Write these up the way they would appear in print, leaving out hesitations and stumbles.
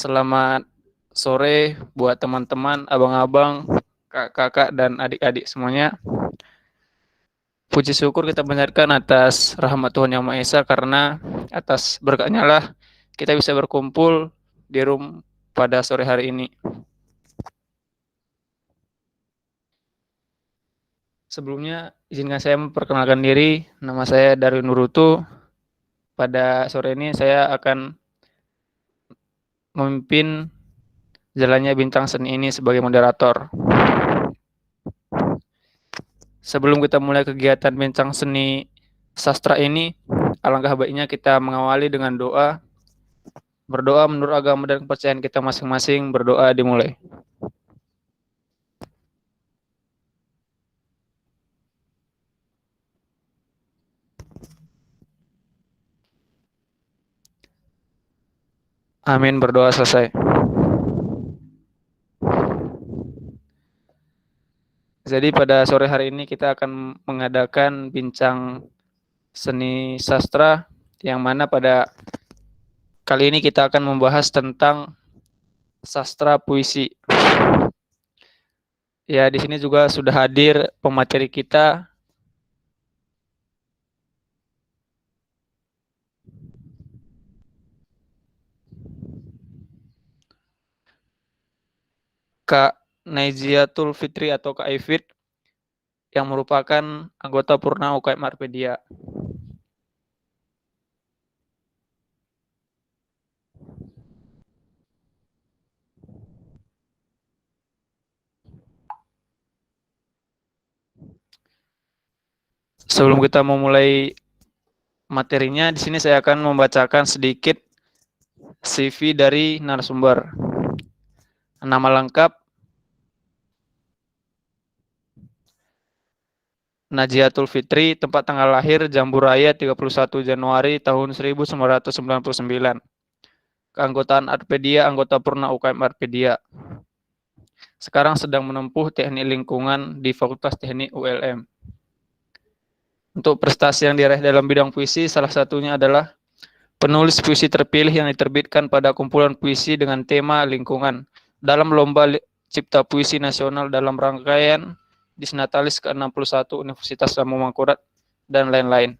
Selamat sore buat teman-teman, abang-abang, kakak-kakak, dan adik-adik semuanya. Puji syukur kita panjatkan atas rahmat Tuhan Yang Maha Esa, karena atas berkatnya lah kita bisa berkumpul di room pada sore hari ini. Sebelumnya izinkan saya memperkenalkan diri. Nama saya Darwin Nurutu. Pada sore ini saya akan memimpin jalannya Bincang Seni ini sebagai moderator. Sebelum kita mulai kegiatan Bincang Seni Sastra ini, alangkah baiknya kita mengawali dengan doa. Berdoa menurut agama dan kepercayaan kita masing-masing. Berdoa dimulai. Amin, berdoa selesai. Jadi pada sore hari ini kita akan mengadakan bincang seni sastra, yang mana pada kali ini kita akan membahas tentang sastra puisi. Ya, di sini juga sudah hadir pemateri kita, Kak Naiziatul Fitri atau Kak Ifit, yang merupakan anggota Purna UKM Arpedia. Sebelum kita memulai materinya, di sini saya akan membacakan sedikit CV dari narasumber. Nama lengkap: Najiatul Fitri, tempat tanggal lahir Jambu Raya 31 Januari tahun 1999. Keanggotaan Arpedia, anggota Purna UKM Arpedia. Sekarang sedang menempuh teknik lingkungan di Fakultas Teknik ULM. Untuk prestasi yang diraih dalam bidang puisi, salah satunya adalah penulis puisi terpilih yang diterbitkan pada kumpulan puisi dengan tema lingkungan dalam Lomba Cipta Puisi Nasional dalam rangkaian Disnatalis ke-61 Universitas Lampung Mangkurat, dan lain-lain.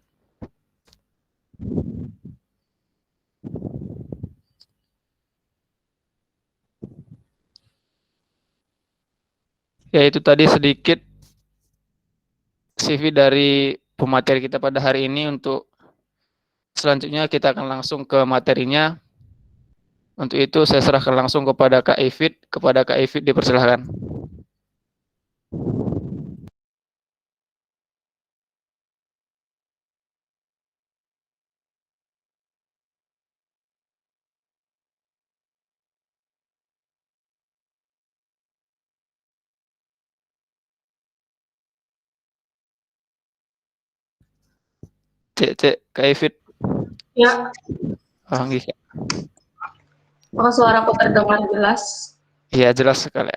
Ya, itu tadi sedikit CV dari pemateri kita pada hari ini. Untuk selanjutnya kita akan langsung ke materinya. Untuk itu saya serahkan langsung kepada Kak Ifit. Kepada Kak Ifit dipersilahkan. Cek, Kak Ifit. Ya. Oh, gitu. Apakah suaraku terdengar jelas? Iya, jelas sekali.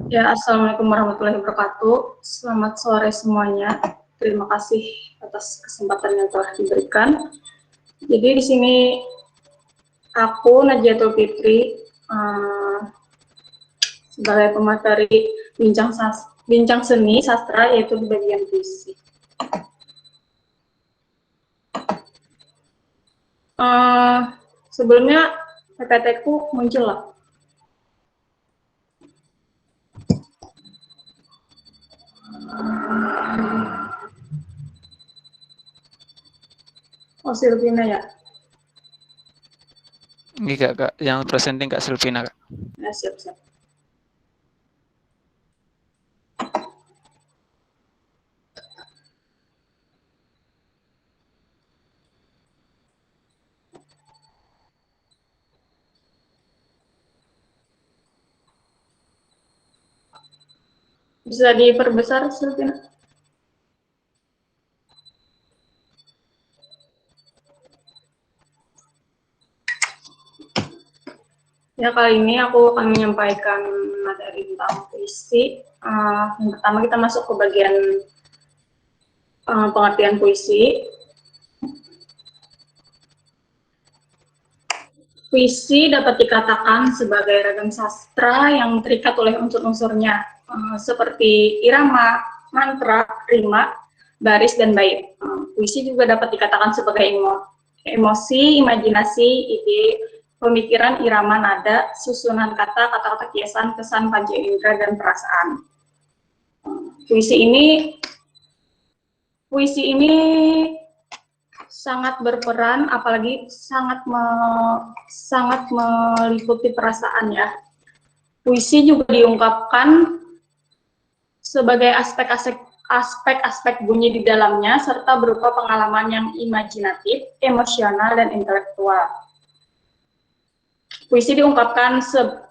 Ya, Assalamualaikum warahmatullahi wabarakatuh. Selamat sore semuanya. Terima kasih atas kesempatan yang telah diberikan. Jadi di sini aku Najiatul Fitri sebagai pemateri bincang seni sastra, yaitu di bagian puisi. Sebelumnya PPT-ku muncul lah. Oh, Silvina ya? Ini Kak, yang presenting Kak Silvina, Kak. Ya, siap-siap. Bisa diperbesar, Silvina? Ya, kali ini aku akan menyampaikan materi tentang puisi. Yang pertama kita masuk ke bagian pengertian puisi. Puisi dapat dikatakan sebagai ragam sastra yang terikat oleh unsur-unsurnya, seperti irama, mantra, rima, baris, dan bait. Puisi juga dapat dikatakan sebagai emosi, imajinasi, ide, pemikiran, irama, nada, susunan kata, kata-kata kiasan, kesan, panca indera, dan perasaan. Puisi ini sangat berperan, apalagi sangat meliputi perasaan ya. Puisi juga diungkapkan sebagai aspek-aspek bunyi di dalamnya, serta berupa pengalaman yang imajinatif, emosional, dan intelektual. Puisi diungkapkan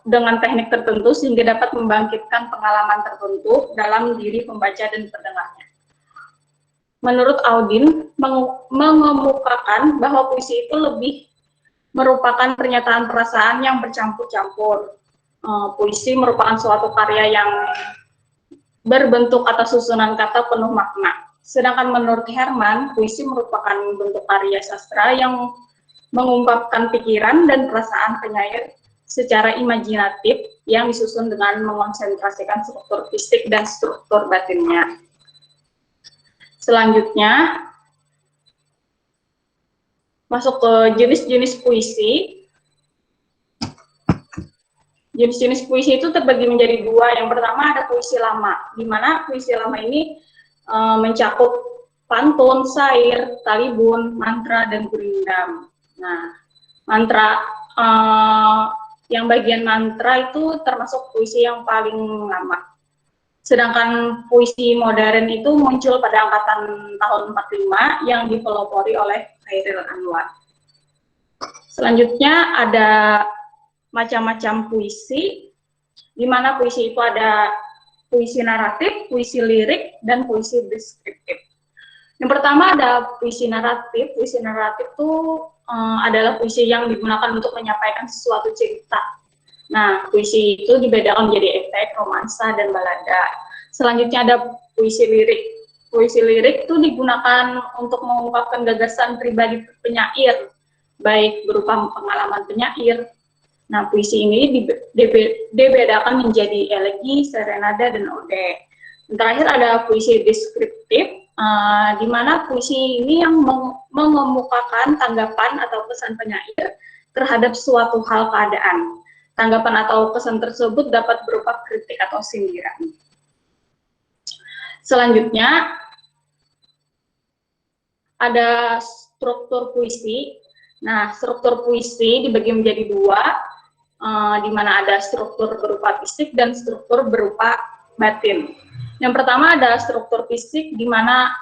dengan teknik tertentu sehingga dapat membangkitkan pengalaman tertentu dalam diri pembaca dan pendengarnya. Menurut Audin, mengemukakan bahwa puisi itu lebih merupakan pernyataan perasaan yang bercampur-campur. Puisi merupakan suatu karya yang berbentuk atau susunan kata penuh makna. Sedangkan menurut Herman, puisi merupakan bentuk karya sastra yang mengungkapkan pikiran dan perasaan penyair secara imajinatif yang disusun dengan mengonsentrasikan struktur fisik dan struktur batinnya. Selanjutnya, masuk ke jenis-jenis puisi. Jenis-jenis puisi itu terbagi menjadi dua. Yang pertama ada puisi lama, di mana puisi lama ini mencakup pantun, syair, talibun, mantra, dan gurindam. Nah, mantra, yang bagian mantra itu termasuk puisi yang paling lama. Sedangkan puisi modern itu muncul pada angkatan tahun 45 yang dipelopori oleh Chairil Anwar. Selanjutnya ada macam-macam puisi, di mana puisi itu ada puisi naratif, puisi lirik, dan puisi deskriptif. Yang pertama ada puisi naratif. Puisi naratif itu adalah puisi yang digunakan untuk menyampaikan sesuatu cerita. Nah, puisi itu dibedakan menjadi epik, romansa, dan balada. Selanjutnya ada puisi lirik. Puisi lirik itu digunakan untuk mengungkapkan gagasan pribadi penyair, baik berupa pengalaman penyair. Nah, puisi ini dibedakan menjadi elegi, serenada, dan ode. Dan terakhir ada puisi deskriptif, di mana puisi ini yang mengemukakan tanggapan atau pesan penyair terhadap suatu hal keadaan. Tanggapan atau pesan tersebut dapat berupa kritik atau sindiran. Selanjutnya, ada struktur puisi. Nah, struktur puisi dibagi menjadi dua, di mana ada struktur berupa fisik dan struktur berupa batin. Yang pertama ada struktur fisik, di mana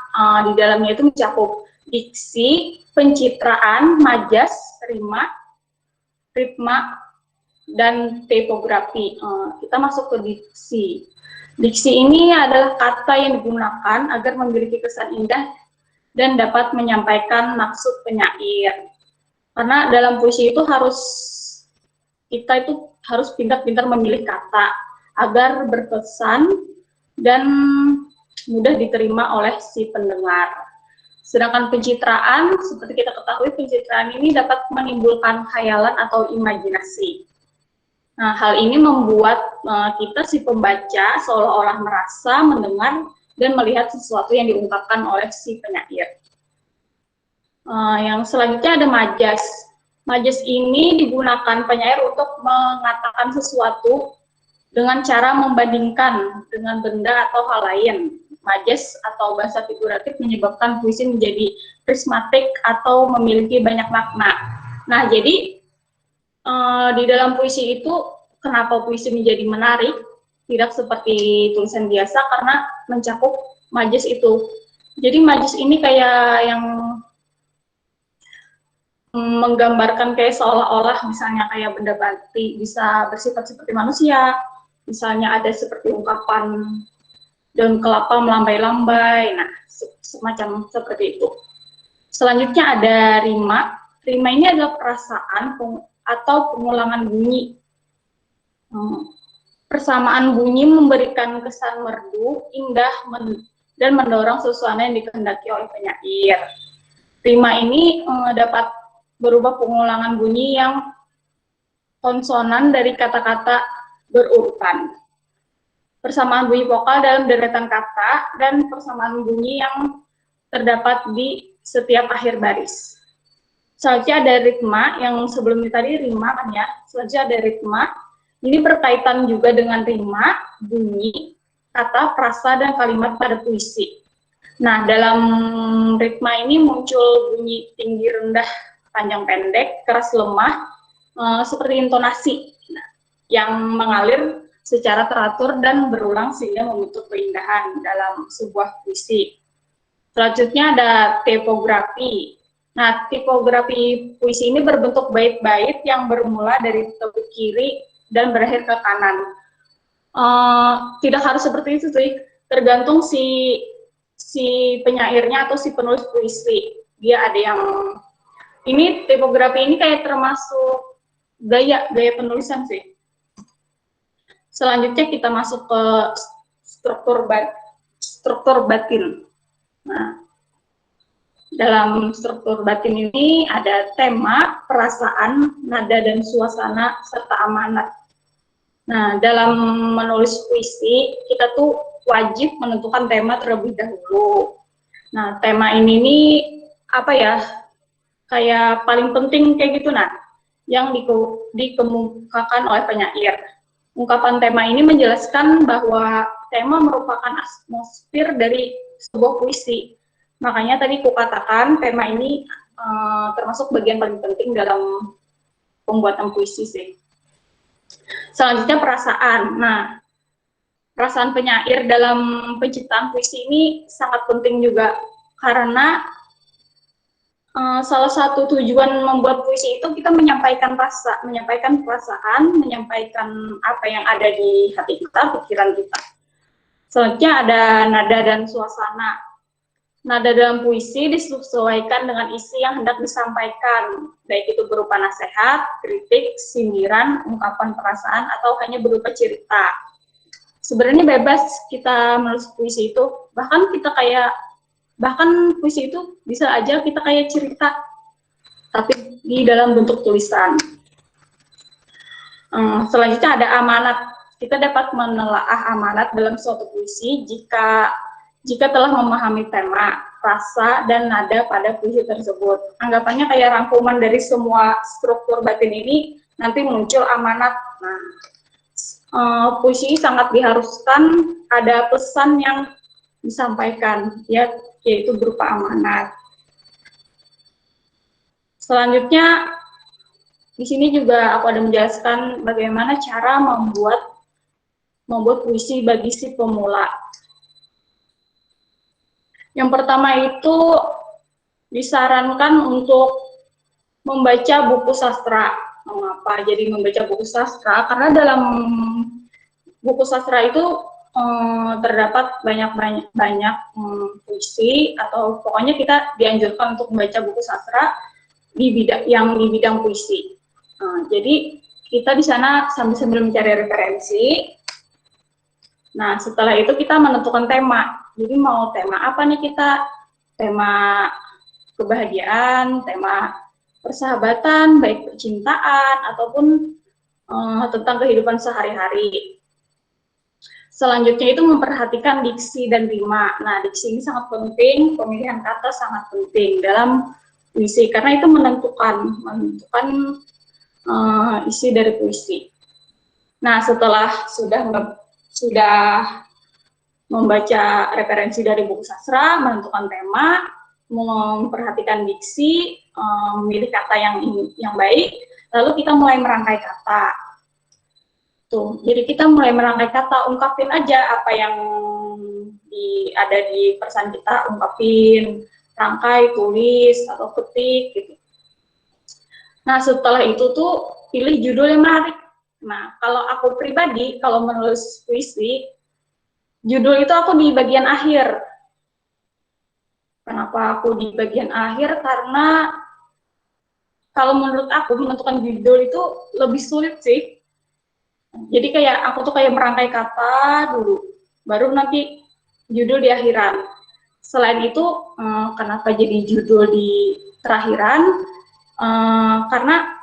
di dalamnya itu mencakup diksi, pencitraan, majas, rima, ritma, dan tipografi. Kita masuk ke diksi. Diksi ini adalah kata yang digunakan agar memiliki kesan indah dan dapat menyampaikan maksud penyair. Karena dalam puisi itu kita itu harus pintar-pintar memilih kata agar berkesan dan mudah diterima oleh si pendengar. Sedangkan pencitraan, seperti kita ketahui, pencitraan ini dapat menimbulkan khayalan atau imajinasi. Nah, hal ini membuat kita si pembaca seolah-olah merasa, mendengar, dan melihat sesuatu yang diungkapkan oleh si penyair. Yang selanjutnya ada majas. Majas ini digunakan penyair untuk mengatakan sesuatu dengan cara membandingkan dengan benda atau hal lain. Majas atau bahasa figuratif menyebabkan puisi menjadi prismatik atau memiliki banyak makna. Nah, jadi di dalam puisi itu, kenapa puisi menjadi menarik? Tidak seperti tulisan biasa karena mencakup majas itu. Jadi majas ini kayak yang menggambarkan kayak seolah-olah misalnya kayak benda mati bisa bersifat seperti manusia. Misalnya ada seperti ungkapan daun kelapa melambai-lambai. Nah, semacam seperti itu. Selanjutnya ada rima. Rima ini adalah perasaan atau pengulangan bunyi. Persamaan bunyi memberikan kesan merdu, indah, dan mendorong suasana yang dikehendaki oleh penyair. Rima ini dapat berubah pengulangan bunyi yang konsonan dari kata-kata berurutan. Persamaan bunyi vokal dalam deretan kata dan persamaan bunyi yang terdapat di setiap akhir baris. Selanjutnya ada ritma, yang sebelumnya tadi rima kan ya. Selanjutnya ada ritma. Ini berkaitan juga dengan rima, bunyi, kata, frasa, dan kalimat pada puisi. Nah, dalam ritma ini muncul bunyi tinggi, rendah, panjang, pendek, keras, lemah, seperti intonasi yang mengalir secara teratur dan berulang sehingga membentuk keindahan dalam sebuah puisi. Selanjutnya ada tipografi. Nah, tipografi puisi ini berbentuk bait-bait yang bermula dari tepi kiri dan berakhir ke kanan. Tidak harus seperti itu, tergantung si penyairnya atau si penulis puisi. Dia ada yang ini tipografi ini kayak termasuk gaya penulisan sih. Selanjutnya kita masuk ke struktur batin. Nah, dalam struktur batin ini ada tema, perasaan, nada dan suasana, serta amanat. Nah, dalam menulis puisi, kita tuh wajib menentukan tema terlebih dahulu. Nah, tema ini nih, apa ya, kayak paling penting kayak gitu, nah, yang dikemukakan oleh penyair. Ungkapan tema ini menjelaskan bahwa tema merupakan atmosfer dari sebuah puisi. Makanya tadi kukatakan tema ini termasuk bagian paling penting dalam pembuatan puisi sih. Selanjutnya perasaan. Nah, perasaan penyair dalam penciptaan puisi ini sangat penting juga karena salah satu tujuan membuat puisi itu kita menyampaikan rasa, menyampaikan perasaan, menyampaikan apa yang ada di hati kita, pikiran kita. Selanjutnya ada nada dan suasana. Nada dalam puisi disesuaikan dengan isi yang hendak disampaikan, baik itu berupa nasihat, kritik, sindiran, ungkapan perasaan, atau hanya berupa cerita. Sebenarnya bebas kita menulis puisi itu, bahkan puisi itu bisa aja kita kayak cerita, tapi di dalam bentuk tulisan. Selanjutnya ada amanat. Kita dapat menelaah amanat dalam suatu puisi jika telah memahami tema, rasa, dan nada pada puisi tersebut. Anggapannya kayak rangkuman dari semua struktur batin ini, nanti muncul amanat. Nah, puisi sangat diharuskan ada pesan yang disampaikan, yaitu berupa amanat. Selanjutnya, di sini juga aku ada menjelaskan bagaimana cara membuat puisi bagi si pemula. Yang pertama itu disarankan untuk membaca buku sastra. Mengapa jadi membaca buku sastra? Karena dalam buku sastra itu terdapat banyak puisi, atau pokoknya kita dianjurkan untuk membaca buku sastra di bidang puisi. Jadi kita di sana sambil mencari referensi. Nah, setelah itu kita menentukan tema. Jadi mau tema apa nih kita? Tema kebahagiaan, tema persahabatan, baik percintaan ataupun tentang kehidupan sehari-hari. Selanjutnya itu memperhatikan diksi dan rima. Nah, diksi ini sangat penting, pemilihan kata sangat penting dalam puisi karena itu menentukan isi dari puisi. Nah, setelah sudah membaca referensi dari buku sastra, menentukan tema, memperhatikan diksi, memilih kata yang baik, lalu kita mulai merangkai kata. Tuh, jadi kita mulai merangkai kata, ungkapin aja apa yang ada di pesan kita, ungkapin, rangkai, tulis, atau ketik, gitu. Nah, setelah itu tuh pilih judul yang menarik. Nah, kalau aku pribadi, kalau menulis puisi, judul itu aku di bagian akhir. Kenapa aku di bagian akhir? Karena kalau menurut aku menentukan judul itu lebih sulit sih. Jadi kayak aku tuh kayak merangkai kata dulu, baru nanti judul di akhiran. Selain itu, kenapa jadi judul di terakhiran? Karena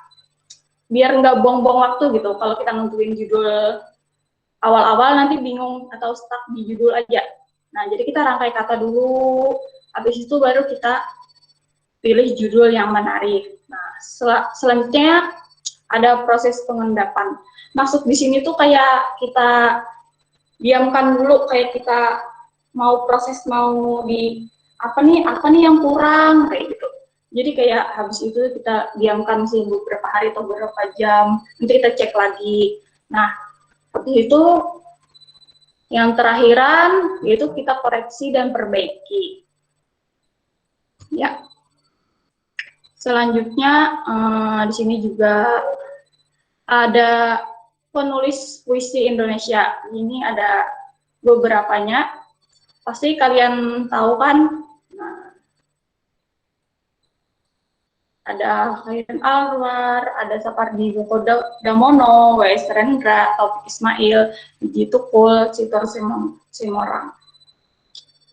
biar nggak buang-buang waktu gitu. Kalau kita nentuin judul awal-awal nanti bingung atau stuck di judul aja. Nah, jadi kita rangkai kata dulu, habis itu baru kita pilih judul yang menarik. Nah, selanjutnya ada proses pengendapan. Maksud di sini tuh kayak kita diamkan dulu, kayak kita mau proses mau di apa nih yang kurang kayak gitu. Jadi kayak habis itu kita diamkan sih beberapa hari atau beberapa jam, nanti kita cek lagi. Nah, seperti itu yang terakhiran yaitu kita koreksi dan perbaiki. Ya. Selanjutnya di sini juga ada penulis puisi Indonesia. Ini ada beberapanya. Pasti kalian tahu kan? Nah, ada Khairul Anwar, ada Sapardi Djoko Damono, W.S. Rendra, Taufik Ismail, Wiji Tukul, Citor Simorang.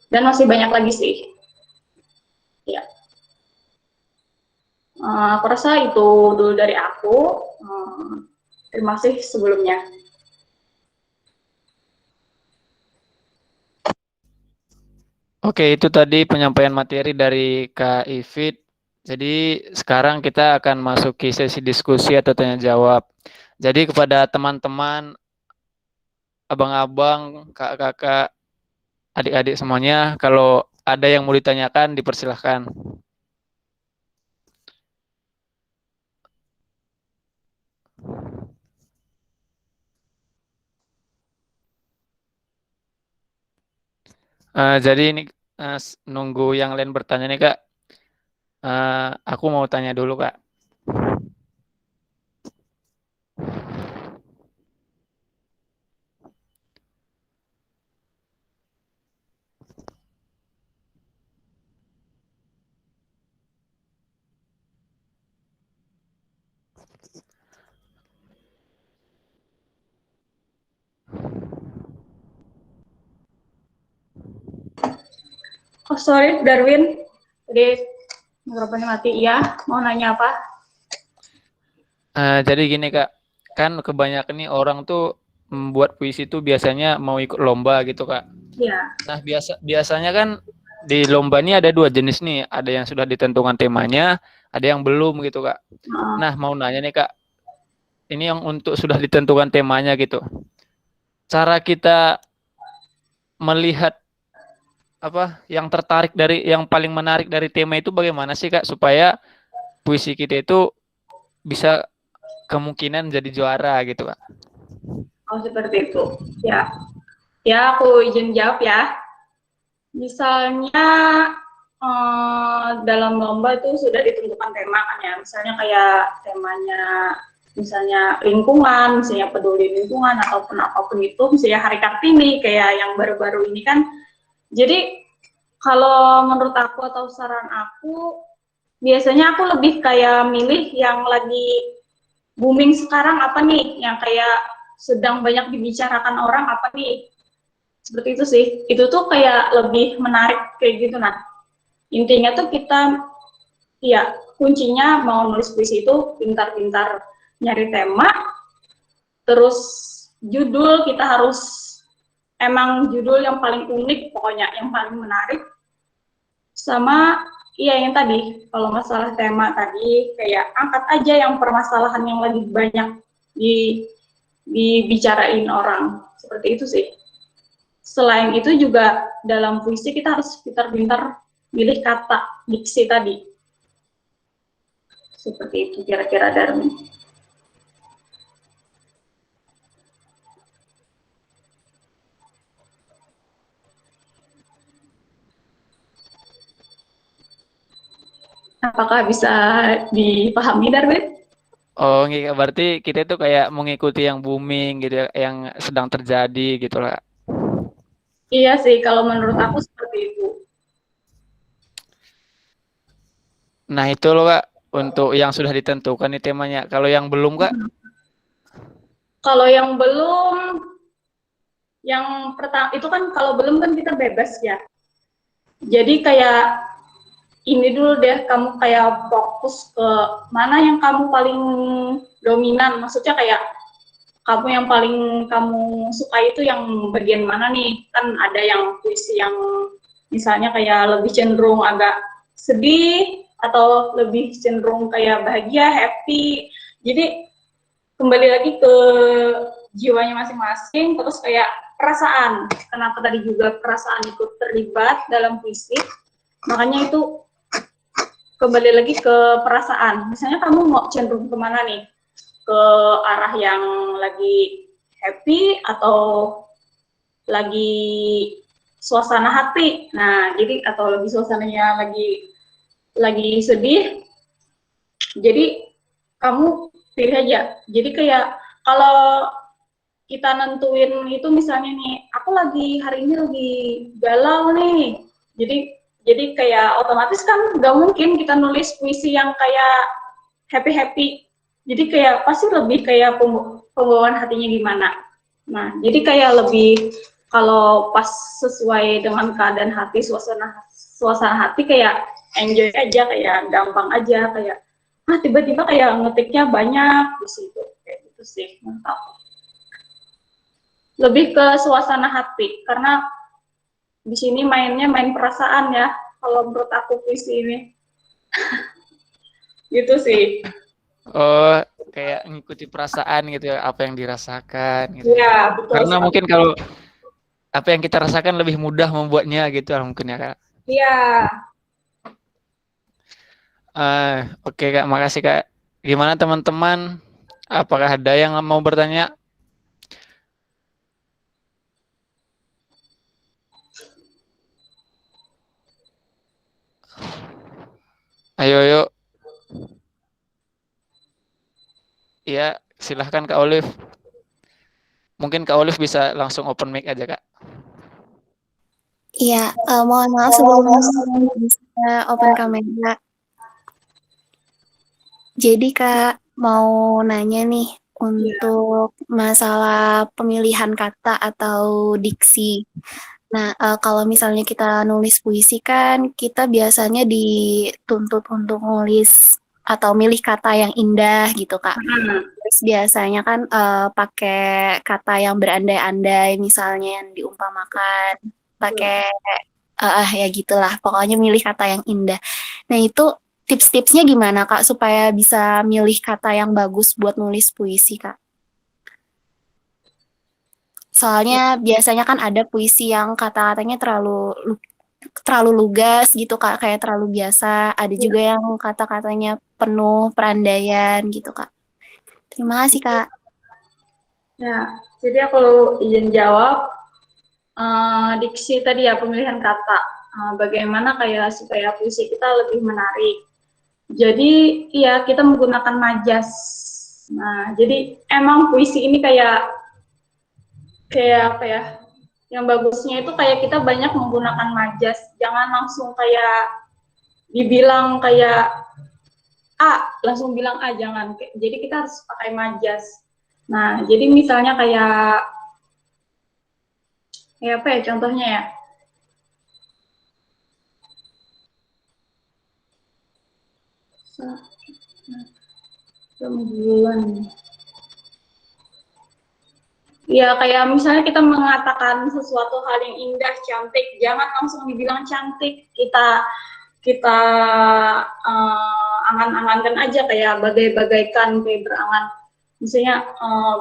Dan masih banyak lagi sih. Ya. Aku rasa itu dulu dari aku. Terima kasih sebelumnya. Oke, itu tadi penyampaian materi dari Kak Ivit. Jadi sekarang kita akan masuki sesi diskusi atau tanya jawab. Jadi kepada teman-teman, abang-abang, kakak-kakak, adik-adik semuanya, kalau ada yang mau ditanyakan, dipersilahkan. Jadi ini nunggu yang lain bertanya nih Kak. Aku mau tanya dulu Kak. Oh sorry Darwin, tadi mikrofonnya mati. Iya, mau nanya apa? Jadi gini Kak, kan kebanyakan nih orang tuh membuat puisi itu biasanya mau ikut lomba gitu Kak. Iya. Nah biasanya kan di lomba ini ada dua jenis nih, ada yang sudah ditentukan temanya, ada yang belum gitu Kak. Nah mau nanya nih Kak, ini yang untuk sudah ditentukan temanya gitu. Cara kita melihat apa yang tertarik dari yang paling menarik dari tema itu bagaimana sih Kak supaya puisi kita itu bisa kemungkinan jadi juara gitu Kak. Oh seperti itu. Ya, ya aku izin jawab ya. Misalnya dalam lomba itu sudah ditentukan tema kan ya. Misalnya kayak temanya misalnya lingkungan, misalnya peduli lingkungan ataupun apapun itu, misalnya Hari Kartini kayak yang baru-baru ini kan. Jadi kalau menurut aku atau saran aku, biasanya aku lebih kayak milih yang lagi booming sekarang apa nih, yang kayak sedang banyak dibicarakan orang apa nih. Seperti itu sih. Itu tuh kayak lebih menarik kayak gitu. Nah, intinya tuh kita, ya kuncinya mau nulis puisi itu pintar-pintar nyari tema, terus judul kita harus emang judul yang paling unik, pokoknya yang paling menarik. Sama iya yang tadi, kalau masalah tema tadi kayak angkat aja yang permasalahan yang lagi banyak dibicarain orang, seperti itu sih. Selain itu juga dalam puisi kita harus pintar-pintar pilih kata, diksi tadi. Seperti itu kira-kira Darwin. Apakah bisa dipahami Darwin? Oh, berarti kita itu kayak mengikuti yang booming gitu ya, yang sedang terjadi gitu lah. Iya sih, kalau menurut aku seperti itu. Nah, itu loh Kak, untuk yang sudah ditentukan nih temanya. Kalau yang belum Kak? Kalau yang belum, yang pertama itu kan kalau belum kan kita bebas ya. Jadi kayak ini dulu deh, kamu kayak fokus ke mana yang kamu paling dominan, maksudnya kayak kamu yang paling kamu suka itu yang bagian mana nih? Kan ada yang puisi yang misalnya kayak lebih cenderung agak sedih atau lebih cenderung kayak bahagia, happy. Jadi kembali lagi ke jiwanya masing-masing, terus kayak perasaan. Kenapa tadi juga perasaan ikut terlibat dalam puisi? Makanya itu kembali lagi ke perasaan. Misalnya kamu mau cenderung kemana nih? Ke arah yang lagi happy atau lagi suasana hati. Nah, jadi atau lagi suasananya lagi sedih. Jadi kamu pilih aja. Jadi kayak kalau kita nentuin itu misalnya nih, aku lagi hari ini lagi galau nih. Jadi kayak otomatis kan nggak mungkin kita nulis puisi yang kayak happy-happy. Jadi kayak pasti lebih kayak pembawaan hatinya gimana. Nah, jadi kayak lebih kalau pas sesuai dengan keadaan hati, suasana hati kayak enjoy aja, kayak gampang aja, kayak tiba-tiba kayak ngetiknya banyak di situ, kayak gitu sih, mantap. Lebih ke suasana hati, karena di sini mainnya main perasaan ya, kalau menurut aku puisi ini, gitu sih. Oh, kayak ngikuti perasaan gitu ya, apa yang dirasakan gitu. Iya, betul Karena sekali. mungkin kalau apa yang kita rasakan lebih mudah membuatnya gitu mungkin ya Kak. Iya. Oke Kak, makasih Kak. Gimana teman-teman? Apakah ada yang mau bertanya? Ayo, yuk. Ya, silahkan Kak Olive. Mungkin Kak Olive bisa langsung open mic aja Kak. Iya, mohon maaf sebelumnya bisa open kamera. Jadi Kak, mau nanya nih untuk masalah pemilihan kata atau diksi. Nah, kalau misalnya kita nulis puisi kan, kita biasanya dituntut untuk nulis atau milih kata yang indah gitu Kak. Terus biasanya kan pakai kata yang berandai-andai, misalnya yang diumpamakan, pakai ya gitulah. Pokoknya milih kata yang indah. Nah itu tips-tipsnya gimana Kak supaya bisa milih kata yang bagus buat nulis puisi Kak? Soalnya biasanya kan ada puisi yang kata-katanya terlalu lugas gitu Kak, kayak terlalu biasa. Ada juga yang kata-katanya penuh perandaian gitu Kak. Terima kasih Kak. Ya, jadi kalau izin jawab, diksi tadi ya, pemilihan kata. Bagaimana kayak supaya puisi kita lebih menarik. Jadi, ya kita menggunakan majas. Nah, jadi emang puisi ini kayak apa ya? Yang bagusnya itu kayak kita banyak menggunakan majas. Jangan langsung kayak dibilang kayak langsung bilang jangan. Jadi kita harus pakai majas. Nah, jadi misalnya kayak apa ya contohnya ya? Rembulan. Ya kayak misalnya kita mengatakan sesuatu hal yang indah, cantik, jangan langsung dibilang cantik. Kita angan-angankan aja kayak bagaikan kayak berangan. Misalnya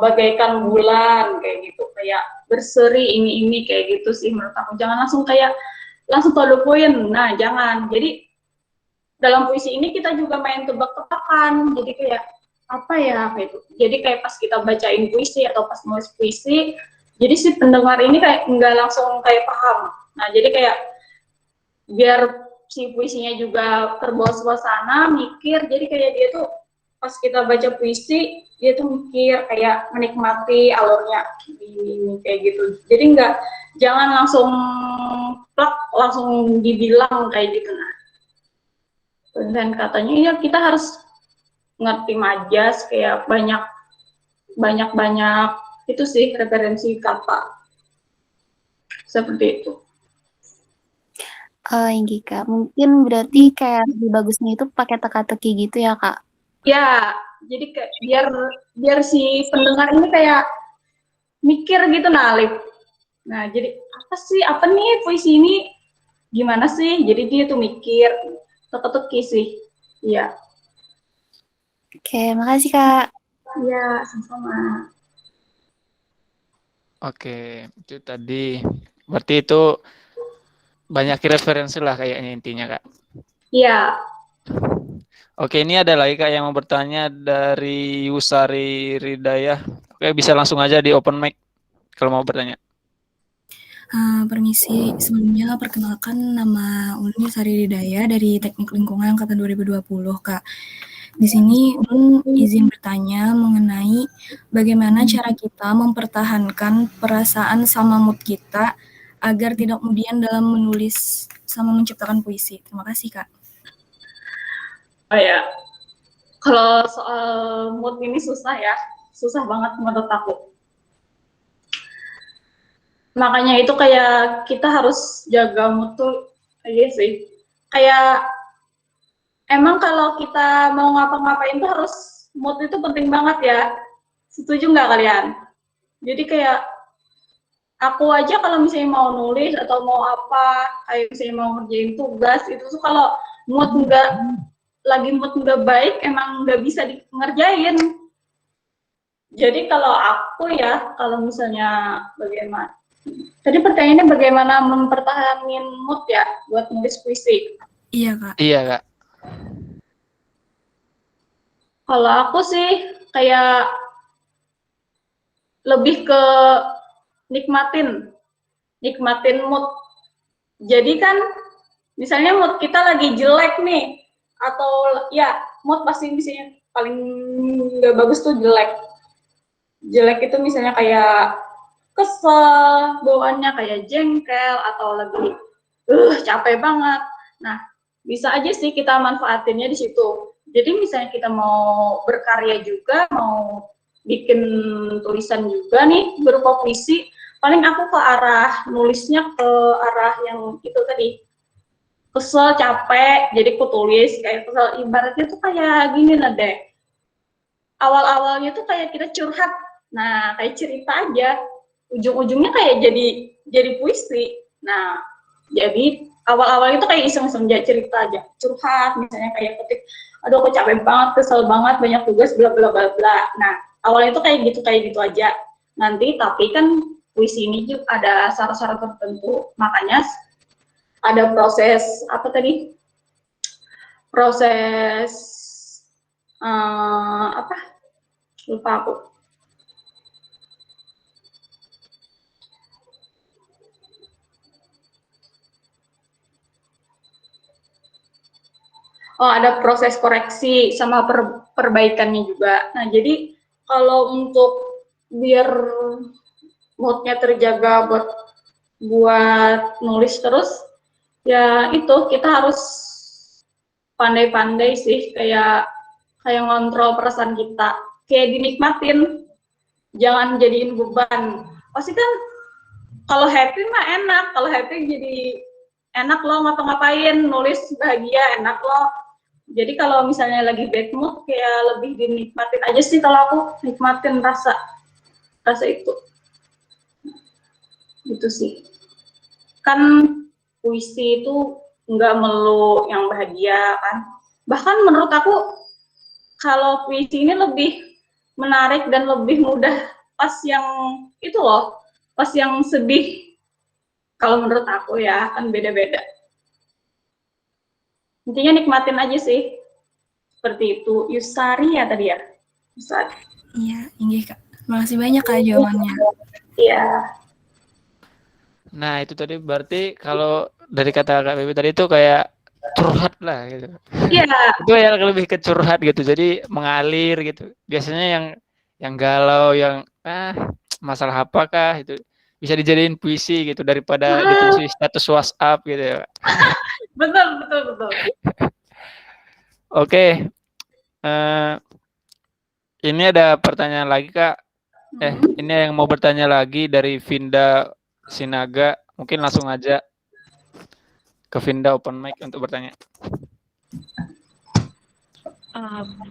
bagaikan bulan kayak gitu, kayak berseri ini kayak gitu sih menurut aku. Jangan langsung kayak langsung to the point. Nah, jangan. Jadi dalam puisi ini kita juga main tebak-tebakan. Jadi kayak apa ya kayak itu. Jadi kayak pas kita bacain puisi atau pas nulis puisi, jadi si pendengar ini kayak nggak langsung kayak paham. Nah, jadi kayak biar si puisinya juga terbawa suasana, mikir. Jadi kayak dia tuh pas kita baca puisi, dia tuh mikir kayak menikmati alurnya ini kayak gitu. Jadi jangan langsung plak langsung dibilang kayak gitu. Nah, dan katanya ya kita harus ngerti majas kayak banyak itu sih referensi kata seperti itu. Oh, Inggi, Kak. Mungkin berarti kayak lebih bagusnya itu pakai teka-teki gitu ya, Kak? Ya, jadi kayak biar si pendengar ini kayak mikir gitu Alif. Nah, jadi apa nih puisi ini gimana sih? Jadi dia tuh mikir, teka-teki sih. Iya. Oke, makasih, Kak. Iya, sama-sama. Oke, itu tadi. Berarti itu banyak referensi lah kayaknya intinya, Kak. Iya. Oke, ini ada lagi Kak yang mau bertanya dari Yusari Ridayah. Oke, bisa langsung aja di open mic kalau mau bertanya. Permisi, sebelumnya perkenalkan nama Ulun Yusari Ridaya dari Teknik Lingkungan Angkatan 2020, Kak. Di sini Ulun izin bertanya mengenai bagaimana cara kita mempertahankan perasaan sama mood kita agar tidak kemudian dalam menulis sama menciptakan puisi. Terima kasih, Kak. Oh ya, kalau soal mood ini susah ya, susah banget menurut aku. Makanya itu kayak kita harus jaga mood tuh, iya sih. Kayak emang kalau kita mau ngapa-ngapain tuh harus mood itu penting banget ya. Setuju nggak kalian? Jadi kayak aku aja kalau misalnya mau nulis atau mau apa, kayak misalnya mau ngerjain tugas, itu tuh kalau mood nggak baik, emang nggak bisa ngerjain. Jadi kalau aku ya, kalau misalnya bagaimana, tadi pertanyaannya bagaimana mempertahankan mood ya buat nulis puisi. Iya, Kak. Iya, Kak. Kalau aku sih kayak lebih ke nikmatin mood. Jadi kan misalnya mood kita lagi jelek nih, atau ya mood pasti misalnya paling nggak bagus tuh jelek. Jelek itu misalnya kayak kesel, bawaannya kayak jengkel atau lagi capek banget. Nah, bisa aja sih kita manfaatinnya di situ. Jadi misalnya kita mau berkarya juga, mau bikin tulisan juga nih berupa puisi, paling aku ke arah nulisnya ke arah yang itu tadi, kesel, capek, jadi aku tulis kayak kesel, ibaratnya tuh kayak gini lah deh. Awal-awalnya tuh kayak kita curhat, nah kayak cerita aja, ujung-ujungnya kayak jadi puisi. Nah, jadi awal-awalnya tuh kayak iseng-iseng aja cerita aja, curhat misalnya kayak ketik, aduh aku capek banget, kesel banget, banyak tugas, bla bla bla bla. Nah, awalnya tuh kayak gitu aja. Nanti tapi kan puisi ini juga ada syarat-syarat tertentu, makanya ada proses apa tadi? Proses apa? Lupa aku. Oh, ada proses koreksi sama perbaikannya juga. Nah, jadi kalau untuk biar moodnya terjaga buat nulis terus, ya itu kita harus pandai-pandai sih, kayak ngontrol perasaan kita, kayak dinikmatin, jangan jadiin beban. Pasti kan kalau happy mah enak, kalau happy jadi enak loh ngapa-ngapain, nulis bahagia enak loh. Jadi kalau misalnya lagi bad mood, kayak lebih dinikmatin aja sih, kalau aku nikmatin rasa itu. Gitu sih. Kan puisi itu nggak melulu yang bahagia kan. Bahkan menurut aku kalau puisi ini lebih menarik dan lebih mudah pas yang itu loh, pas yang sedih. Kalau menurut aku ya, kan beda-beda. Intinya nikmatin aja sih. Seperti itu. Yusari ya tadi ya? Yusari. Iya, Inggi, Kak. Makasih banyak, Kak, jawabannya. Iya. Nah, itu tadi berarti kalau dari kata Kak Bibi tadi itu kayak curhat lah gitu. Iya. Itu ya lebih ke curhat gitu. Jadi mengalir gitu. Biasanya yang galau, yang masalah apakah itu bisa dijadiin puisi gitu daripada ditulis di status WhatsApp gitu ya. Betul. Oke. Ini ada pertanyaan lagi, Kak. Ini yang mau bertanya lagi dari Vinda Sinaga. Mungkin langsung aja. Ke Vinda open mic untuk bertanya.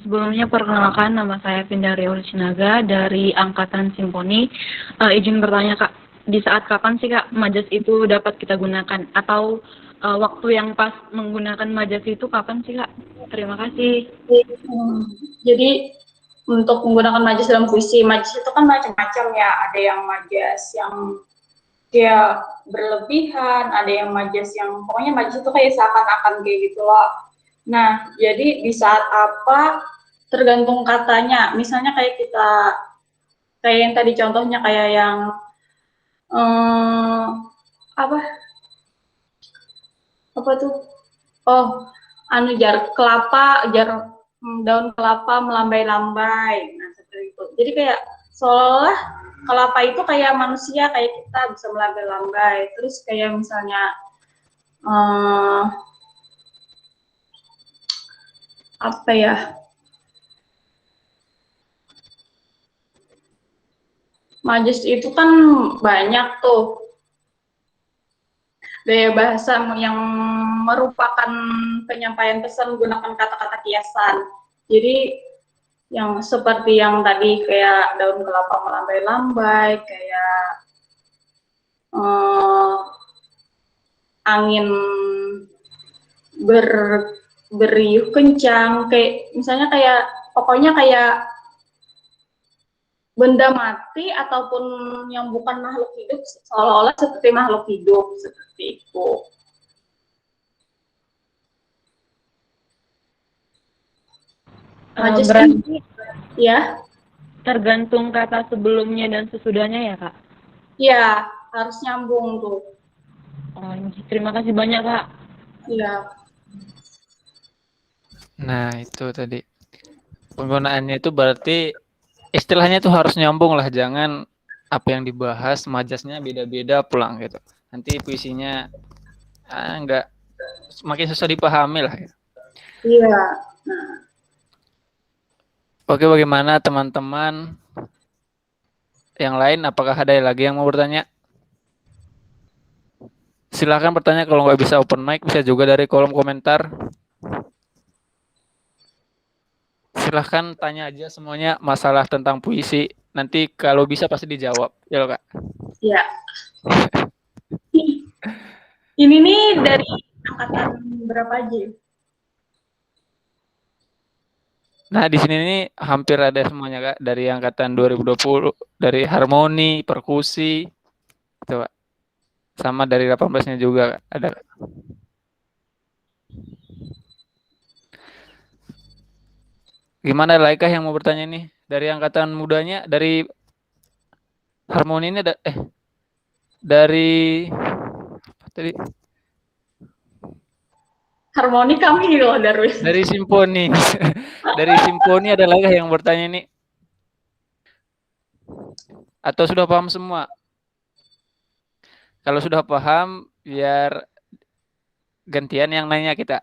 Sebelumnya perkenalkan, nama saya Vinda Riol Sinaga dari Angkatan Simponi. Izin bertanya Kak, di saat kapan sih Kak majas itu dapat kita gunakan? Atau waktu yang pas menggunakan majas itu kapan sih Kak? Terima kasih. Jadi untuk menggunakan majas dalam puisi, majas itu kan macam-macam ya. Ada yang majas yang dia berlebihan, ada yang majas yang pokoknya majas itu kayak seakan-akan kayak gitu loh. Nah, jadi di saat apa tergantung katanya. Misalnya kayak yang tadi contohnya kayak yang apa tuh? Oh, daun kelapa melambai-lambai. Nah, seperti itu. Jadi kayak seolah kelapa itu kayak manusia, kayak kita bisa melambai-lambai. Terus kayak misalnya apa ya? Majas itu kan banyak tuh gaya bahasa yang merupakan penyampaian pesan menggunakan kata-kata kiasan. Jadi yang seperti yang tadi kayak daun kelapa melambai-lambai, kayak angin beriuh kencang, kayak misalnya kayak pokoknya kayak benda mati ataupun yang bukan makhluk hidup seolah-olah seperti makhluk hidup, seperti itu. Berarti ya tergantung kata sebelumnya dan sesudahnya ya Kak? Iya, harus nyambung tuh. Oh, terima kasih banyak Kak. Iya. Nah, itu tadi. Penggunaannya itu berarti istilahnya tuh harus nyambung lah, jangan apa yang dibahas majasnya beda-beda pulang gitu. Nanti puisinya enggak semakin susah dipahami lah. Iya. Oke, bagaimana teman-teman yang lain? Apakah ada lagi yang mau bertanya? Silakan bertanya, kalau nggak bisa open mic bisa juga dari kolom komentar. Silahkan tanya aja semuanya masalah tentang puisi. Nanti kalau bisa pasti dijawab. Ya loh Kak? Iya. Ini nih dari angkatan berapa aja? Nah, di sini nih hampir ada semuanya Kak. Dari angkatan 2020, dari harmoni, perkusi, gitu Kak. Sama dari 18-nya juga Kak. Ada. Gimana lagi Kak yang mau bertanya nih? Dari angkatan mudanya, dari harmoni ini dari apa tadi? Harmoni kami loh, Darwin. Dari simponi. Dari simponi ada lagi yang bertanya nih? Atau sudah paham semua? Kalau sudah paham, biar gantian yang nanya kita.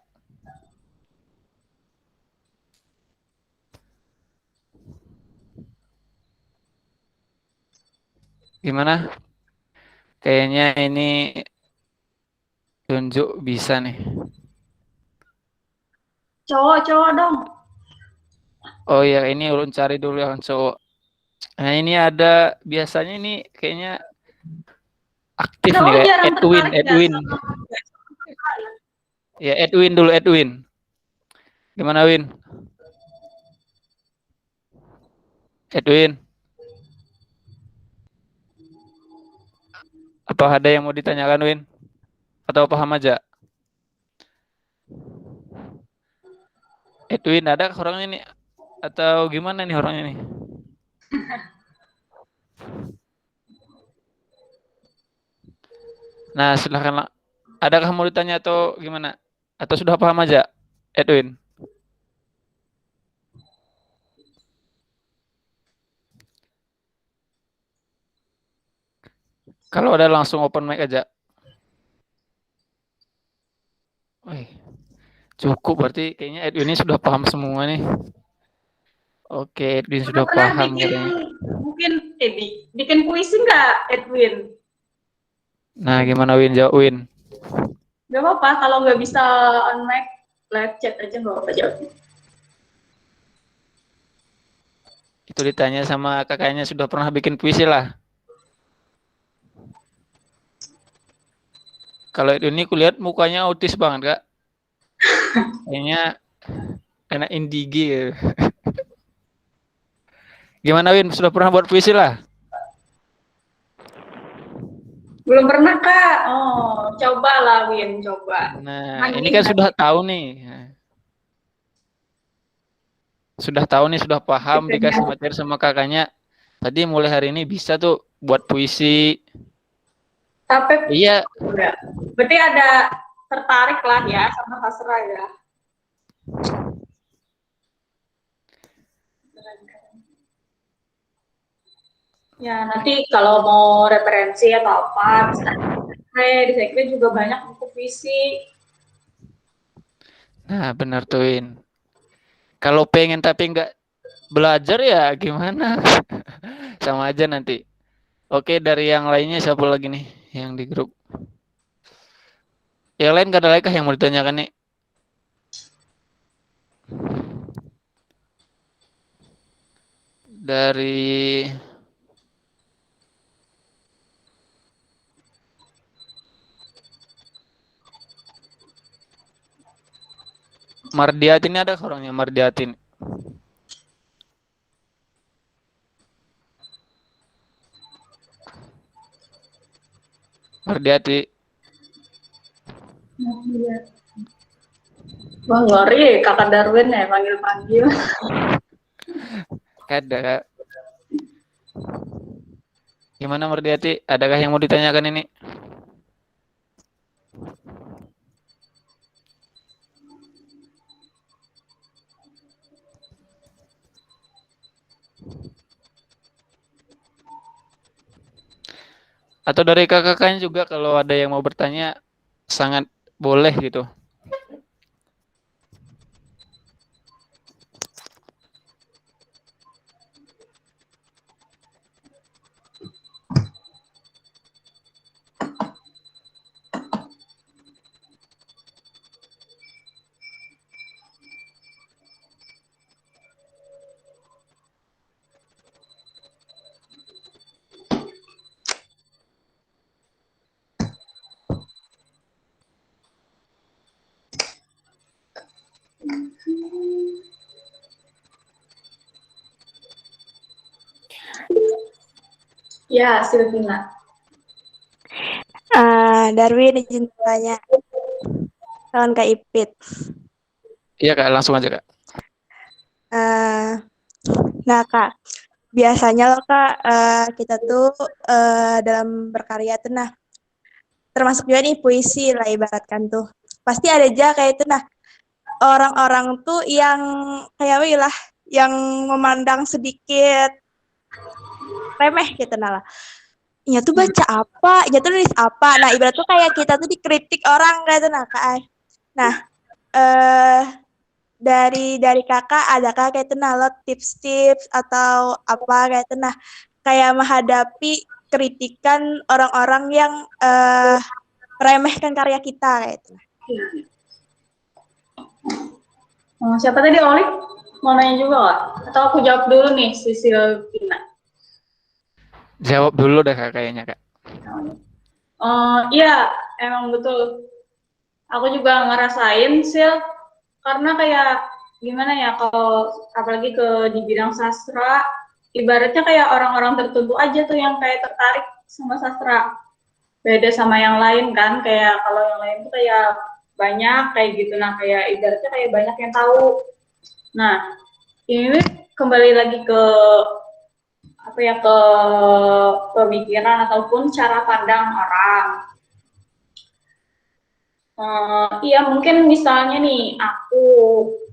Gimana? Kayaknya ini tunjuk bisa nih. Cowok dong. Oh ya, ini ulun cari dulu yang cowok. Nah, ini ada biasanya ini kayaknya aktif nih kayak Edwin. Ya, Edwin. Gimana Win? Edwin. Apa ada yang mau ditanyakan Win? Atau paham aja? Edwin ada orangnya nih? Atau gimana nih orangnya nih? Nah, silakan. Adakah mau ditanya atau gimana? Atau sudah paham aja, Edwin? Kalau ada langsung open mic aja. Wih, cukup berarti kayaknya Edwin ini sudah paham semua nih. Oke, Edwin sudah paham katanya. Mungkin bikin puisi nggak Edwin? Nah, gimana Win? Jawab Win. Gak apa-apa, kalau nggak bisa on mic, live chat aja nggak apa-apa jawabnya. Itu ditanya sama kakaknya sudah pernah bikin puisi lah. Kalau ini kulihat mukanya autis banget kak. Kayaknya anak indigi ya. Gimana Win, sudah pernah buat puisi lah? Belum pernah Kak? Oh, coba lah Win, coba. Nah, Nanti ini kan sudah tahu nih. Sudah tahu nih, sudah paham, dikasih materi sama kakaknya. Tadi mulai hari ini bisa tuh buat puisi. Tapi Iya, udah. Berarti ada tertarik lah ya sama sastra ya. Ya, nanti kalau mau referensi atau apa, bisa di sekre juga banyak buku puisi. nah benar tuh Win. Kalau pengen tapi nggak belajar ya gimana? Sama aja nanti. Oke, dari yang lainnya siapa lagi nih yang di grup? Yang lain gak ada lagi kah yang mau ditanyakan nih? Dari Mardiatin, ini ada orangnya Mardiatin. Mardiati. Wah, ngeri Kakak Darwin ya panggil-panggil. Ada kak. Gimana Mardiati? Adakah yang mau ditanyakan ini? Atau dari kakak-kakaknya juga kalau ada yang mau bertanya sangat boleh gitu. Ya, Silvina. Darwin izin tanya. Kawan Kak Ipit. Iya kak, langsung aja kak. Nah Kak, biasanya loh Kak, kita tuh dalam berkarya tuh, nah termasuk juga nih puisi lah ibaratkan tuh. Pasti ada aja kayak itu, nah orang-orang tuh yang kayak lah, yang memandang sedikit remeh gitu nah lah. Ya tuh baca apa, ya tuh nulis apa. Nah ibarat tuh kayak kita tuh dikritik orang kayak itu nah Kak. Nah dari kakak adakah kayak itu nah lo tips-tips atau apa kayak itu nah kayak menghadapi kritikan orang-orang yang meremehkan karya kita kayak itu. Siapa tadi Oli? Mau nanya juga nggak? Atau aku jawab dulu nih, Silvina? Jawab dulu deh kak kayaknya kak. Iya, emang betul. Aku juga ngerasain Sil, karena kayak gimana ya, kalau apalagi di bidang sastra, ibaratnya kayak orang-orang tertentu aja tuh yang kayak tertarik sama sastra. Beda sama yang lain kan, kayak kalau yang lain tuh kayak banyak kayak gitu, nah kayak ibaratnya kayak banyak yang tahu. Nah, ini kembali lagi ke apa ya, ke pemikiran ataupun cara pandang orang. Iya mungkin misalnya nih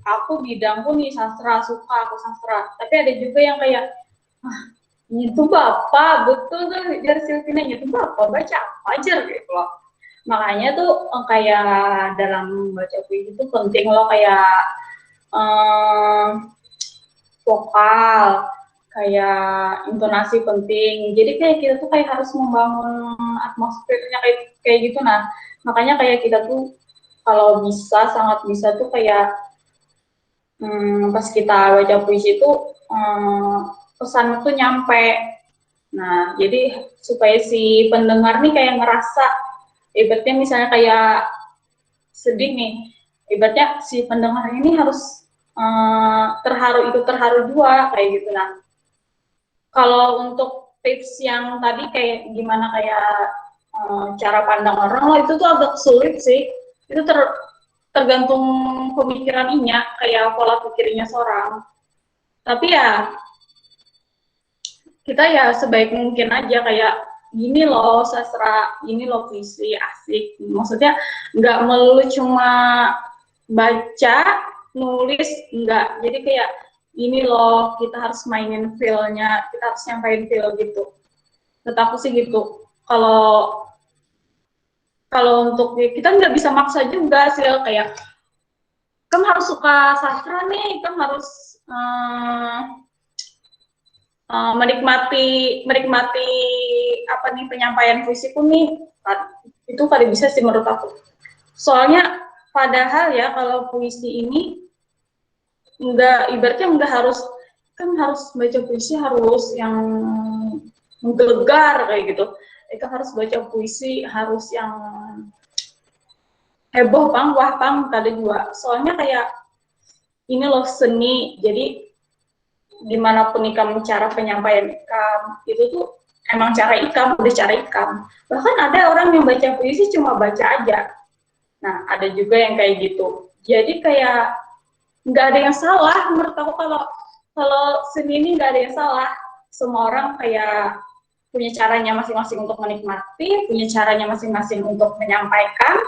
aku bidangku nih sastra, suka aku sastra, tapi ada juga yang kayak itu bapak betul tuh dari Silvina, itu bapak baca apa aja gitu loh. Makanya tuh kayak dalam baca puisi itu penting loh kayak vokal, kayak intonasi penting. Jadi kayak kita tuh kayak harus membangun atmosfernya kayak gitu. Nah, makanya kayak kita tuh kalau bisa, sangat bisa tuh kayak pas kita baca puisi itu pesan itu nyampe. Nah, jadi supaya si pendengar nih kayak ngerasa, ibaratnya misalnya kayak sedih nih, ibaratnya si pendengar ini harus terharu, ikut terharu juga kayak gitu. Nah, kalau untuk tips yang tadi kayak gimana kayak cara pandang orang lah, itu tuh agak sulit sih. Itu tergantung pemikiran inya, kayak pola pikirnya seorang. Tapi ya kita ya sebaik mungkin aja kayak gini loh sastra, gini loh puisi, asik. Maksudnya nggak melulu cuma baca, nulis, enggak. Jadi kayak ini loh, kita harus mainin feel-nya, kita harus nyampein feel gitu. Menurut aku sih gitu. Kalau untuk kita nggak bisa maksa juga sih, kayak kamu harus suka sastra nih, kamu harus menikmati apa nih penyampaian puisiku nih. Itu kali bisa sih menurut aku. Soalnya padahal ya kalau puisi ini ibaratnya nggak harus, kan harus baca puisi harus yang menggelegar kayak gitu. Itu harus baca puisi harus yang heboh pang, wah pang, tadi juga. Soalnya kayak ini loh seni, jadi dimanapun ikam cara penyampaian ikam itu tuh emang cara ikam, udah cara ikam. Bahkan ada orang yang baca puisi cuma baca aja. Nah, ada juga yang kayak gitu. Jadi kayak nggak ada yang salah menurut aku, kalau seni ini nggak ada yang salah. Semua orang kayak punya caranya masing-masing untuk menikmati, punya caranya masing-masing untuk menyampaikan.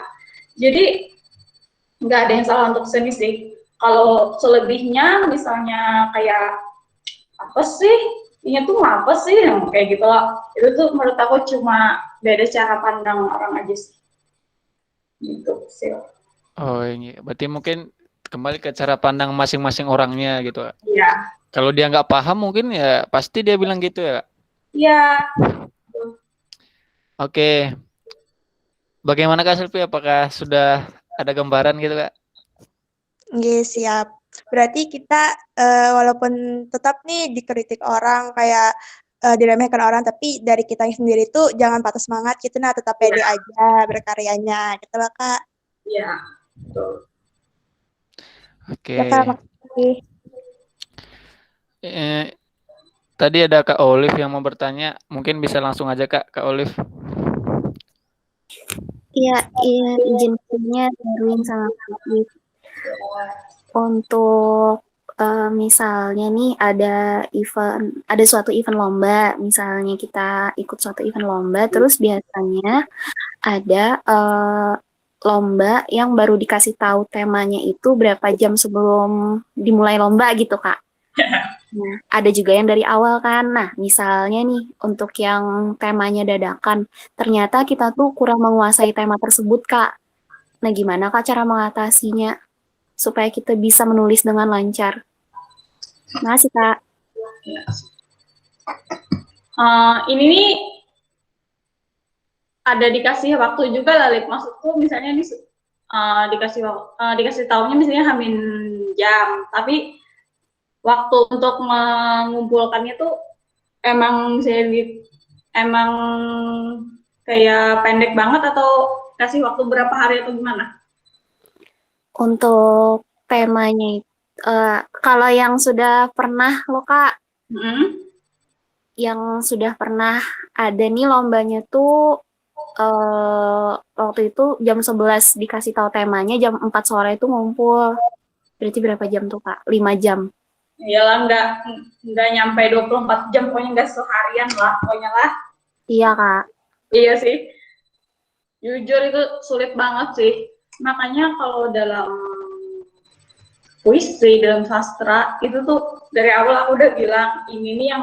Jadi nggak ada yang salah untuk seni sih. Kalau selebihnya misalnya kayak apa sih, ini tuh apa sih, kayak gitu loh. Itu tuh menurut aku cuma beda cara pandang orang aja sih. Gitu sih. Oh, ini berarti mungkin kembali ke cara pandang masing-masing orangnya gitu. Iya. Kalau dia nggak paham mungkin ya pasti dia bilang gitu ya. Iya. Oke. Bagaimana Kak Silvi? Apakah sudah ada gambaran gitu Kak? Oke, siap. Berarti kita walaupun tetap nih dikritik orang kayak diremehkan orang, tapi dari kita sendiri tuh jangan patah semangat gitu, nah tetap pede aja berkaryanya gitu lah Kak. Iya. Betul. Oke. Ya Kak, makasih. Tadi ada Kak Olive yang mau bertanya, mungkin bisa langsung aja Kak Olive. Iya, izin punya Darwin sama Kak. Untuk misalnya nih ada suatu event lomba, misalnya kita ikut suatu event lomba, terus biasanya ada lomba yang baru dikasih tahu temanya itu berapa jam sebelum dimulai lomba gitu Kak. Nah, ada juga yang dari awal kan. Nah, misalnya nih untuk yang temanya dadakan, ternyata kita tuh kurang menguasai tema tersebut Kak. Nah, gimana Kak cara mengatasinya supaya kita bisa menulis dengan lancar? Makasih Kak. Ini nih ada dikasih waktu juga lah, maksudku misalnya nih dikasih tahunya misalnya hamin jam, tapi waktu untuk mengumpulkannya tuh emang kayak pendek banget, atau kasih waktu berapa hari atau gimana? Untuk temanya kalau yang sudah pernah lo Kak, yang sudah pernah ada nih lombanya tuh waktu itu jam 11 dikasih tahu temanya, jam 4 sore itu ngumpul. Berarti berapa jam tuh Kak? 5 jam. Iyalah, nggak nyampe 24 jam, pokoknya nggak seharian lah, pokoknya lah. Iya Kak. Iya sih. Jujur itu sulit banget sih. Makanya kalau dalam puisi, dalam sastra, itu tuh dari awal aku udah bilang, ini nih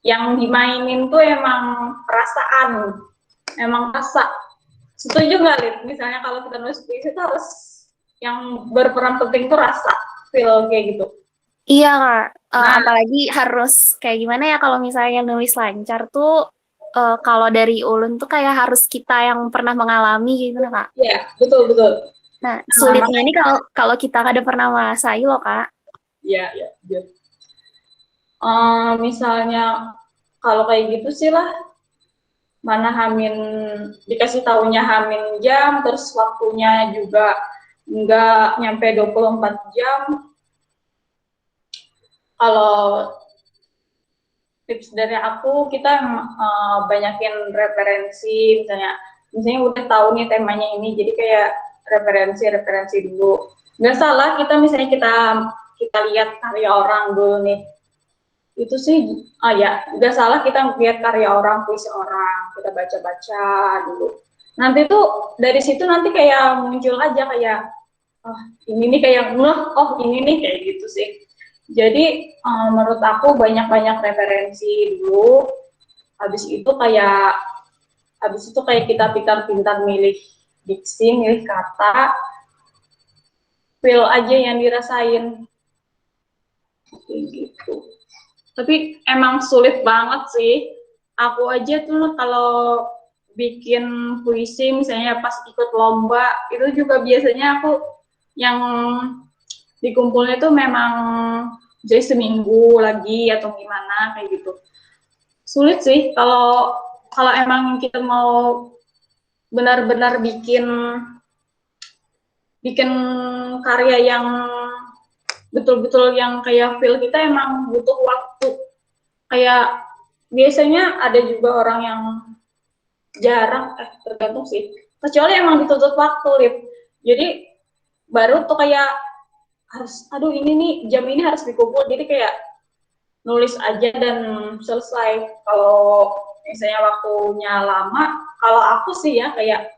yang dimainin tuh emang perasaan, emang rasa. Setuju nggak, Lid? Misalnya kalau kita nulis puisi itu harus yang berperan penting tuh rasa, feel kayak gitu. Iya, Kak. Nah, Apalagi harus kayak gimana ya kalau misalnya nulis lancar tuh kalau dari ulun tuh kayak harus kita yang pernah mengalami gitu nah, Kak. ya, betul betul. Nah, Nah, sulitnya makanya ini kalau kalau kita nggak ada pernah menguasai loh, Kak. ya, ya, betul. Misalnya kalau kayak gitu sih lah, mana Hamin dikasih tahunya Hamin jam, terus waktunya juga nggak nyampe 24 jam. Kalau tips dari aku, kita banyakin referensi, misalnya udah tahu nih temanya ini, jadi kayak referensi dulu. Nggak salah kita misalnya kita lihat karya orang dulu nih, itu sih ya nggak salah kita lihat karya orang, puisi orang, kita baca-baca dulu. Nanti tuh dari situ nanti kayak muncul aja kayak oh ini nih kayak oh ini nih kayak gitu sih. Jadi menurut aku banyak-banyak referensi dulu. Habis itu kayak kita pintar-pintar milih diksi, milih kata, feel aja yang dirasain kayak gitu. Tapi emang sulit banget sih. Aku aja tuh kalau bikin puisi misalnya pas ikut lomba itu juga biasanya aku yang dikumpulnya tuh memang jadi seminggu lagi atau gimana kayak gitu. Sulit sih kalau kalau emang kita mau benar-benar bikin karya yang betul-betul yang kayak feel kita emang butuh waktu. Kayak biasanya ada juga orang yang jarang, tergantung sih. Kecuali emang dituntut waktu, Lip. Jadi baru tuh kayak harus, aduh ini nih jam ini harus dikumpul. Jadi kayak nulis aja dan selesai. Kalau misalnya waktunya lama, kalau aku sih ya kayak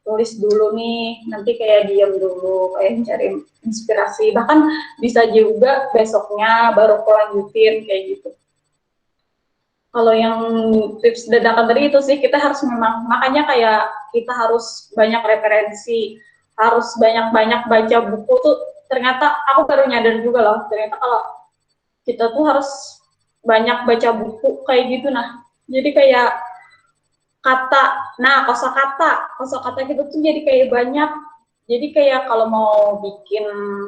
tulis dulu nih, nanti kayak diam dulu, kayak mencari inspirasi. Bahkan bisa juga besoknya baru aku lanjutin kayak gitu. Kalau yang tips dadakan tadi itu sih kita harus memang, makanya kayak kita harus banyak referensi, harus banyak-banyak baca buku tuh. Ternyata aku baru nyadar juga loh, ternyata kalau kita tuh harus banyak baca buku kayak gitu. Nah, jadi kayak kosakata gitu tuh jadi kayak banyak. Jadi kayak kalau mau bikin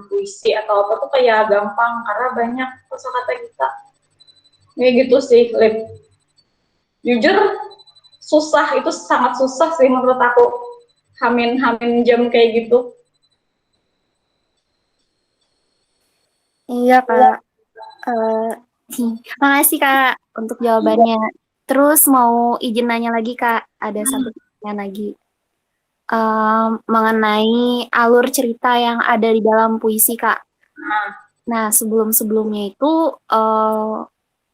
puisi atau apa tuh kayak gampang karena banyak kosakata kita. Kayak gitu sih, Lip. Jujur susah, itu sangat susah sih menurut aku. Hamin jam kayak gitu. Iya, Kak. Eh, Makasih, Kak, untuk jawabannya. Terus mau izin nanya lagi, Kak. Ada satu pertanyaan lagi. Mengenai alur cerita yang ada di dalam puisi, Kak. Nah, sebelum-sebelumnya itu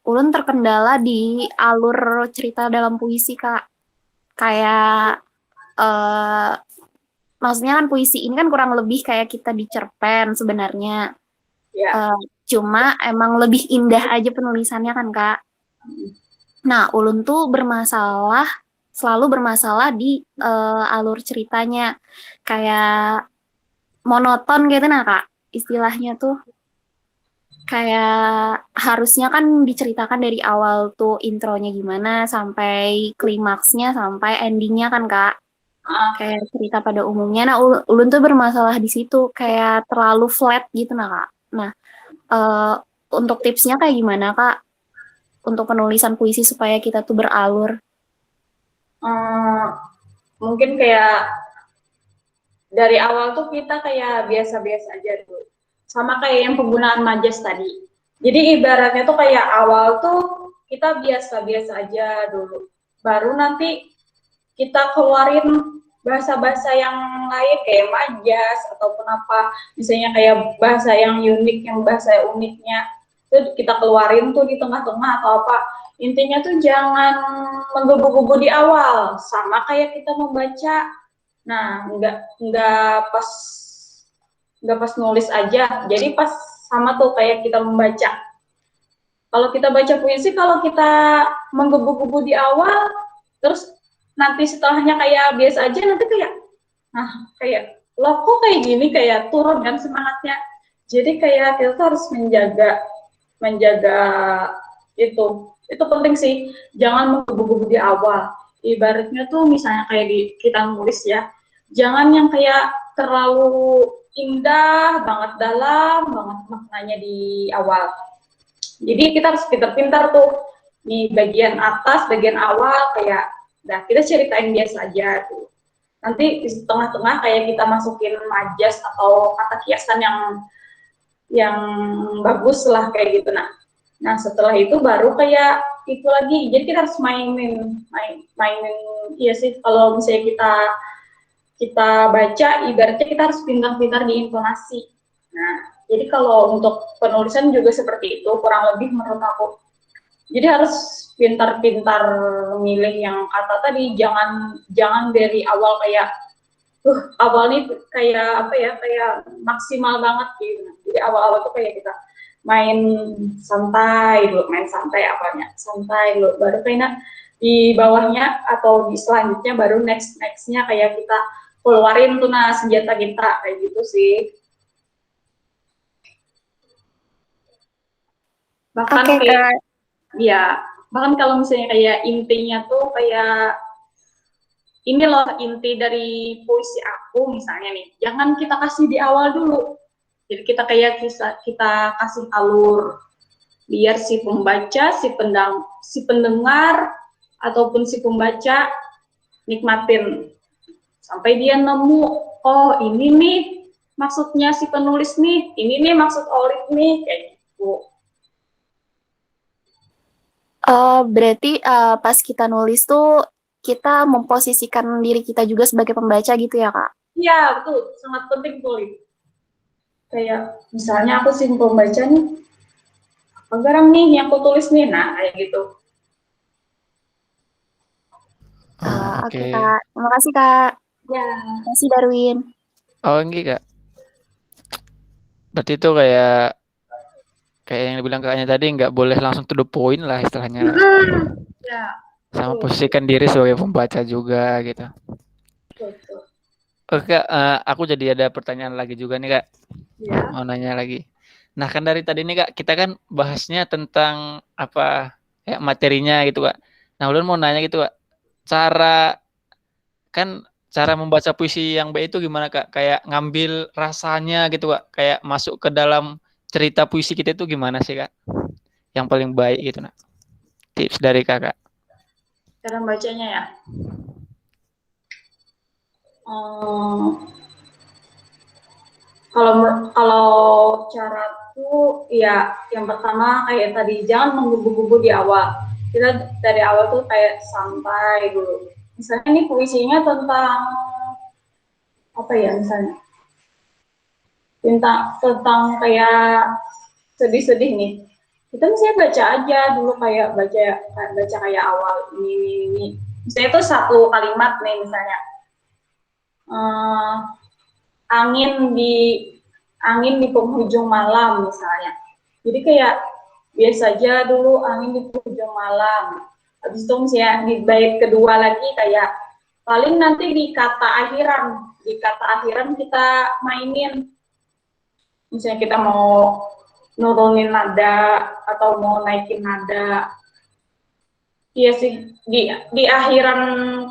ulun terkendala di alur cerita dalam puisi, Kak. Kayak maksudnya kan puisi ini kan kurang lebih kayak kita dicerpen sebenarnya. Ya. Cuma emang lebih indah aja penulisannya kan, Kak. Nah, ulun tuh selalu bermasalah di alur ceritanya. Kayak monoton gitu nah, Kak. Istilahnya tuh kayak harusnya kan diceritakan dari awal tuh intronya gimana sampai klimaksnya sampai endingnya kan, Kak. Kayak cerita pada umumnya. Nah, ulun tuh bermasalah di situ kayak terlalu flat gitu nah, Kak. Nah, untuk tipsnya kayak gimana, Kak? Untuk penulisan puisi supaya kita tuh beralur. Mungkin kayak dari awal tuh kita kayak biasa-biasa aja dulu. Sama kayak yang penggunaan majas tadi. Jadi ibaratnya tuh kayak awal tuh kita biasa-biasa aja dulu. Baru nanti kita keluarin bahasa-bahasa yang lain kayak majas ataupun apa. Misalnya kayak bahasa yang unik, yang bahasa uniknya. Itu kita keluarin tuh di tengah-tengah atau apa. Intinya tuh jangan menggebu-gebu di awal. Sama kayak kita membaca. Nah, nggak pas nulis aja. Jadi pas sama tuh kayak kita membaca. Kalau kita baca puisi, kalau kita menggebu-gebu di awal, terus nanti setelahnya kayak biasa aja, nanti kayak, loh kok kayak gini, kayak turun kan semangatnya. Jadi kayak kita tuh harus menjaga itu penting sih. Jangan menggebu-gebu di awal. Ibaratnya tuh misalnya kayak kita nulis ya, jangan yang kayak terlalu indah banget, dalam banget maknanya di awal. Jadi kita harus pintar-pintar tuh di bagian atas, bagian awal kayak, nah kita ceritain biasa aja tuh. Nanti di tengah-tengah kayak kita masukin majas atau kata kiasan yang bagus lah kayak gitu. Nah setelah itu baru kayak itu lagi. Jadi kita harus mainin. Iya sih, kalau misalnya kita baca, ibaratnya kita harus pintar-pintar di intonasi. Nah, jadi kalau untuk penulisan juga seperti itu, kurang lebih menurut aku. Jadi harus pintar-pintar milih yang kata tadi, jangan dari awal kayak awalnya kayak apa ya, kayak maksimal banget gitu. Jadi awal-awal tuh kayak kita main santai dulu, santai dulu, baru kayak di bawahnya atau di selanjutnya baru nextnya kayak kita keluarin tuh senjata kita kayak gitu sih. Bahkan Oke, kayak Kak. ya, bahkan kalau misalnya kayak intinya tuh kayak ini loh inti dari puisi aku misalnya nih, jangan kita kasih di awal dulu. Jadi kita kayak kita kasih alur biar si pembaca, si pendengar ataupun si pembaca nikmatin sampai dia nemu, oh ini nih maksudnya si penulis nih, ini nih maksud Olive nih kayak gitu. Berarti pas kita nulis tuh kita memposisikan diri kita juga sebagai pembaca gitu ya, Kak? Iya, betul. Sangat penting tuh, Olive. Kayak misalnya aku sih pembaca nih, apa garang nih yang aku tulis nih, nah kayak gitu. Oke, Kak. Terima kasih, Kak. Ya. Terima kasih, Darwin. Oh, enggak, Kak. Berarti itu kayak yang dibilang kakaknya tadi, nggak boleh langsung to the point lah istilahnya. Ya. Sama posisikan diri sebagai pembaca juga gitu. Betul. Oke, aku jadi ada pertanyaan lagi juga nih, Kak. Ya. Mau nanya lagi. Nah, kan dari tadi nih, Kak, kita kan bahasnya tentang apa ya materinya gitu, Kak. Nah, ulun mau nanya gitu, Kak. Cara membaca puisi yang baik itu gimana, Kak? Kayak ngambil rasanya gitu, Kak. Kayak masuk ke dalam cerita puisi kita itu gimana sih, Kak? Yang paling baik gitu, nah. Tips dari Kakak. Cara bacanya ya. Kalau caraku ya yang pertama kayak tadi, jangan menggebu-gebu di awal. Kita dari awal tuh kayak santai dulu. Misalnya ini puisinya tentang apa ya, misalnya tentang kayak sedih-sedih nih. Kita misalnya baca aja dulu, kayak baca kayak awal ini. Misalnya itu satu kalimat nih, misalnya angin di penghujung malam misalnya. Jadi kayak biasa aja dulu, angin di penghujung malam. Habis itu misalnya di bait kedua lagi kayak paling nanti di kata akhiran kita mainin. Misalnya kita mau nurunin nada atau mau naikin nada. Iya sih, di akhiran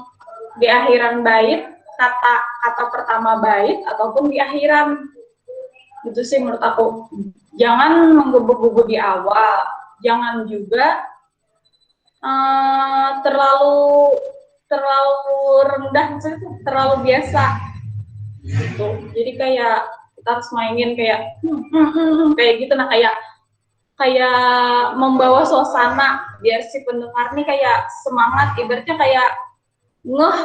bait, kata pertama bait ataupun di akhiran. Itu sih menurut aku. Jangan menggebu-gebu di awal, jangan juga terlalu rendah, misalnya terlalu biasa gitu. Jadi kayak kita harus mainin kayak kayak gitu, nah kayak membawa suasana biar si pendengar nih kayak semangat, ibaratnya kayak ngeh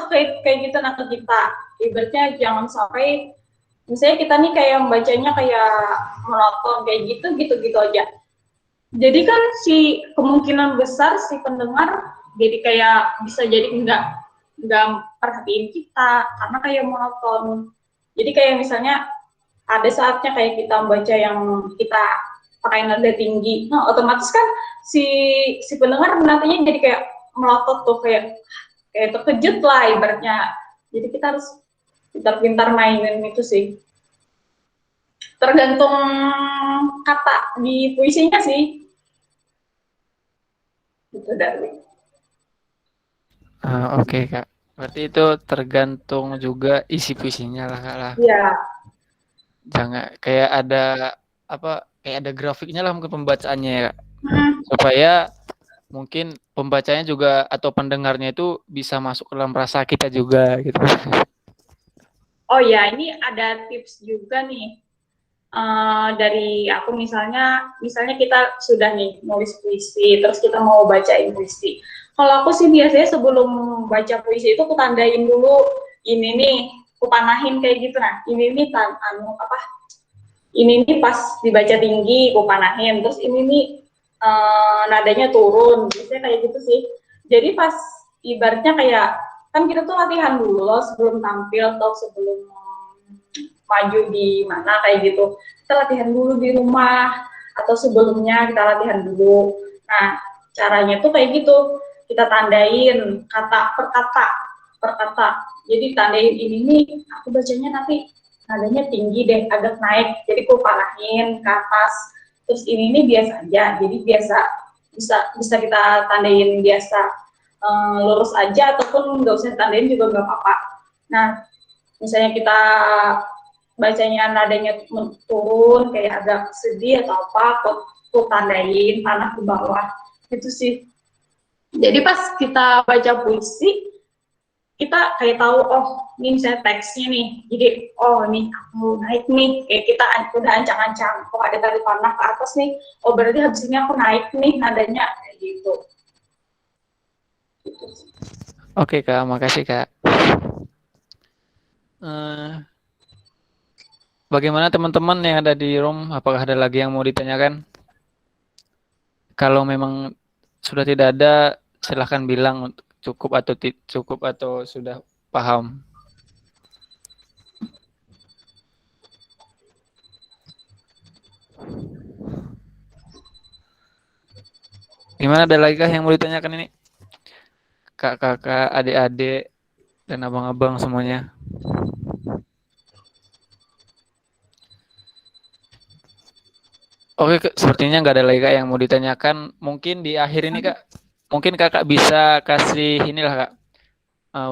kayak gitu nah ke kita. Ibaratnya jangan sampai misalnya kita nih kayak membacanya kayak monoton kayak gitu aja. Jadi kan si kemungkinan besar si pendengar jadi kayak bisa jadi nggak perhatiin kita karena kayak monoton. Jadi kayak misalnya ada saatnya kayak kita membaca yang kita pakai nada tinggi, nah otomatis kan si pendengar nantinya jadi kayak melotot tuh, kayak terkejut lah ibaratnya. Jadi kita harus pintar-pintar mainin itu sih. tergantung kata di puisinya sih. Gitu Darwin. Oke Kak. Berarti itu tergantung juga isi puisinya lah Kak lah. Iya. Jangan kayak ada kayak ada grafiknya lah mungkin pembacaannya ya Kak. Mm. Supaya mungkin pembacanya juga atau pendengarnya itu bisa masuk ke dalam rasa kita juga gitu. Oh ya, ini ada tips juga nih. Dari aku misalnya kita sudah nih nulis puisi, terus kita mau bacain puisi. Kalau aku sih biasanya sebelum baca puisi itu aku tandain dulu, ini nih, aku panahin kayak gitu. Nah, ini nih ini nih pas dibaca tinggi, aku panahin. Terus ini nih nadanya turun, biasanya kayak gitu sih. Jadi pas ibaratnya kayak kan kita tuh latihan dulu loh sebelum tampil atau sebelum maju di mana kayak gitu. Kita latihan dulu di rumah atau sebelumnya kita latihan dulu. Nah, caranya tuh kayak gitu. Kita tandain kata per kata. Jadi tandain ini nih, aku bacanya nanti nadanya tinggi deh, agak naik. Jadi aku panahin ke atas. Terus ini nih biasa aja. Jadi bisa kita tandain biasa lurus aja ataupun nggak usah tandain juga nggak apa-apa. Nah, misalnya kita bacanya nadanya turun kayak agak sedih atau apa, aku tandain panah ke bawah itu sih. Jadi pas kita baca puisi kita kayak tahu, oh ini misalnya teksnya nih, jadi oh nih aku naik nih, kayak kita udah ancang-ancang, oh ada tali panah ke atas nih, oh berarti habis ini aku naik nih nadanya kayak gitu. Oke Kak, makasih Kak. Bagaimana teman-teman yang ada di room? Apakah ada lagi yang mau ditanyakan? Kalau memang sudah tidak ada, silahkan bilang cukup atau sudah paham. Gimana, ada lagi kah yang mau ditanyakan ini? Kakak, adik-adik, dan abang-abang semuanya. Oke, sepertinya nggak ada lagi Kak yang mau ditanyakan. Mungkin di akhir ini Kak, mungkin Kakak bisa kasih inilah Kak,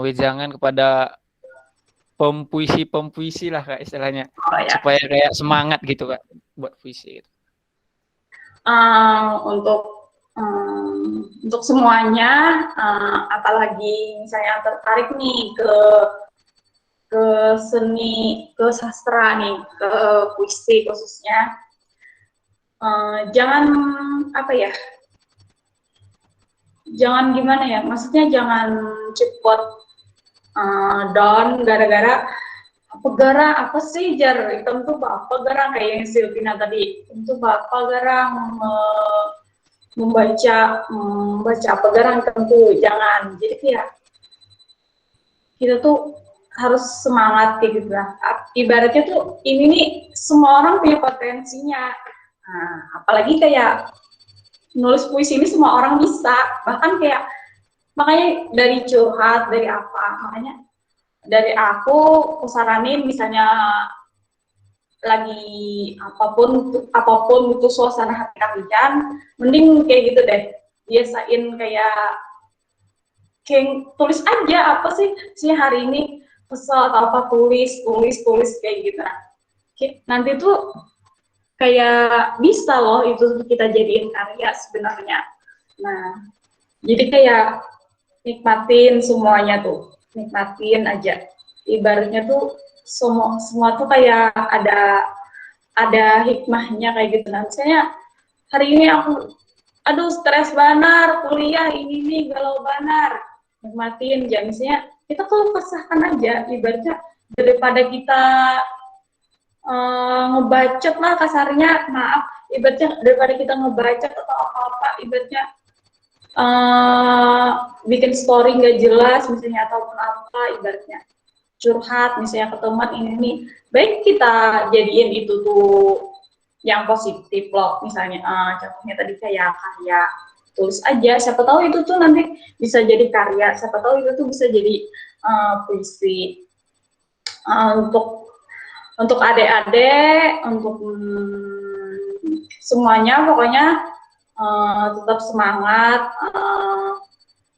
wejangan kepada pempuisi lah Kak istilahnya, ya. supaya kayak semangat gitu Kak buat puisi gitu. Untuk semuanya, apalagi saya tertarik nih ke seni, ke sastra nih, ke puisi khususnya, jangan jangan gimana ya, maksudnya jangan cepet down gara-gara apa sih jar itu tuh apa gara kayak yang Silvina tadi itu apa gara membaca apa gara tentu jangan. Jadi ya kita tuh harus semangat kayak gitu lah. Ibaratnya tuh ini nih semua orang punya potensinya. Nah, apalagi kayak nulis puisi ini semua orang bisa, bahkan kayak makanya dari curhat dari apa, makanya dari aku saranin misalnya lagi apapun itu suasana hati kalian, mending kayak gitu deh, biasain kayak tulis aja apa sih hari ini kesel atau apa, tulis kayak gitu. Nah, nanti tuh kayak bisa loh itu kita jadiin karya sebenarnya. Nah, jadi kayak nikmatin semuanya tuh, nikmatin aja. Ibaratnya tuh semua tuh kayak ada hikmahnya kayak gitu. Nah, misalnya hari ini aku aduh stres banar, kuliah ini nih galau banar, nikmatin aja. Misalnya kita tuh kesahkan aja, ibaratnya daripada kita ngebacot lah kasarnya, maaf, ibaratnya daripada kita ngebacot atau apa-apa, ibaratnya bikin story nggak jelas misalnya ataupun apa, ibaratnya curhat misalnya ke teman ini baik kita jadiin itu tuh yang positif loh, misalnya contohnya tadi kayak karya, tulis aja, siapa tahu itu tuh nanti bisa jadi karya, siapa tahu itu tuh bisa jadi puisi. Untuk untuk adik-adik, untuk semuanya pokoknya tetap semangat.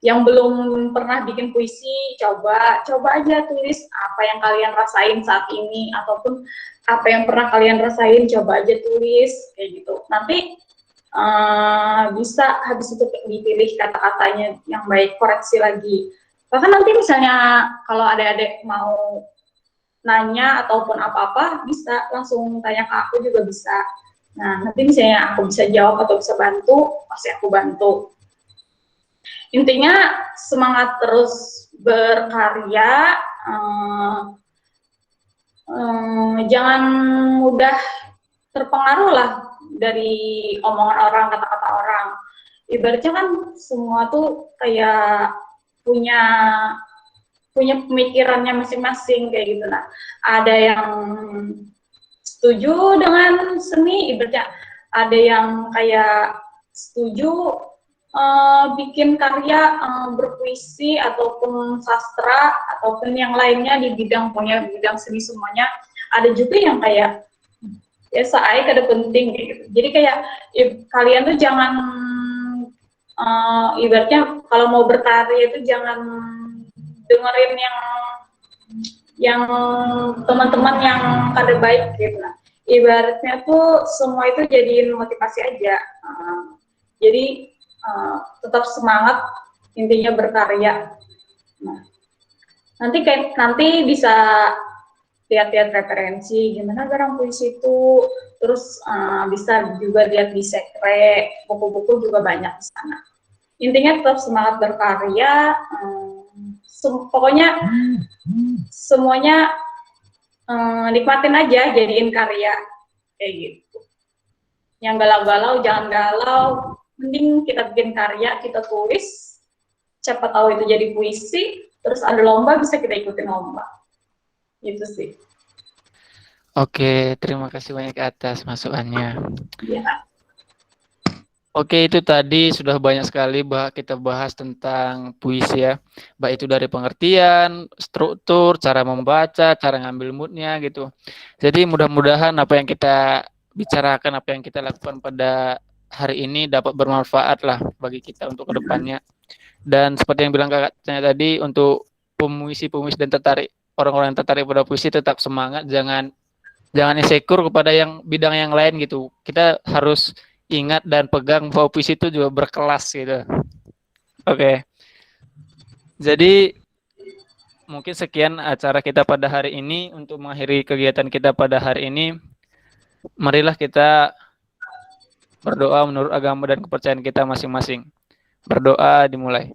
Yang belum pernah bikin puisi, coba aja tulis apa yang kalian rasain saat ini, ataupun apa yang pernah kalian rasain, coba aja tulis kayak gitu. Nanti bisa habis itu dipilih kata-katanya yang baik, koreksi lagi. Bahkan nanti misalnya kalau adik-adik mau nanya ataupun apa-apa, bisa langsung tanya ke aku juga bisa. Nah, nanti misalnya aku bisa jawab atau bisa bantu, pasti aku bantu. Intinya semangat terus berkarya, jangan mudah terpengaruh lah dari omongan orang, kata-kata orang. Ibaratnya kan semua tuh kayak punya pemikirannya masing-masing kayak gitu. Nah, ada yang setuju dengan seni, ibaratnya ada yang kayak setuju bikin karya berpuisi ataupun sastra ataupun yang lainnya di bidang seni semuanya. Ada juga yang kayak biasa aja kada penting gitu. Jadi kayak kalian tuh jangan ibaratnya kalau mau berkarya itu jangan dengerin yang teman-teman yang kada baik gitu. Nah, ibaratnya tuh semua itu jadiin motivasi aja. Jadi tetap semangat, intinya berkarya. Nah, nanti bisa lihat-lihat referensi gimana garang puisi itu, terus bisa juga lihat di sekre, buku-buku juga banyak di sana. Intinya tetap semangat berkarya, pokoknya semuanya nikmatin aja, jadiin karya kayak gitu. Yang galau-galau jangan galau, mending kita bikin karya, kita tulis, siapa tahu itu jadi puisi, terus ada lomba bisa kita ikutin lomba. Gitu sih. Oke, terima kasih banyak atas masukannya. Ya. Oke, itu tadi sudah banyak sekali kita bahas tentang puisi ya. Baik itu dari pengertian, struktur, cara membaca, cara ngambil moodnya gitu. Jadi mudah-mudahan apa yang kita bicarakan, apa yang kita lakukan pada hari ini dapat bermanfaat lah bagi kita untuk kedepannya. Dan seperti yang bilang kakaknya tadi, untuk pemuisi-pemuisi dan orang-orang yang tertarik pada puisi tetap semangat, jangan insecure kepada bidang yang lain gitu. Kita harus ingat dan pegang bahwa puisi itu juga berkelas gitu. Oke. Jadi mungkin sekian acara kita pada hari ini. Untuk mengakhiri kegiatan kita pada hari ini, marilah kita berdoa menurut agama dan kepercayaan kita masing-masing. Berdoa dimulai.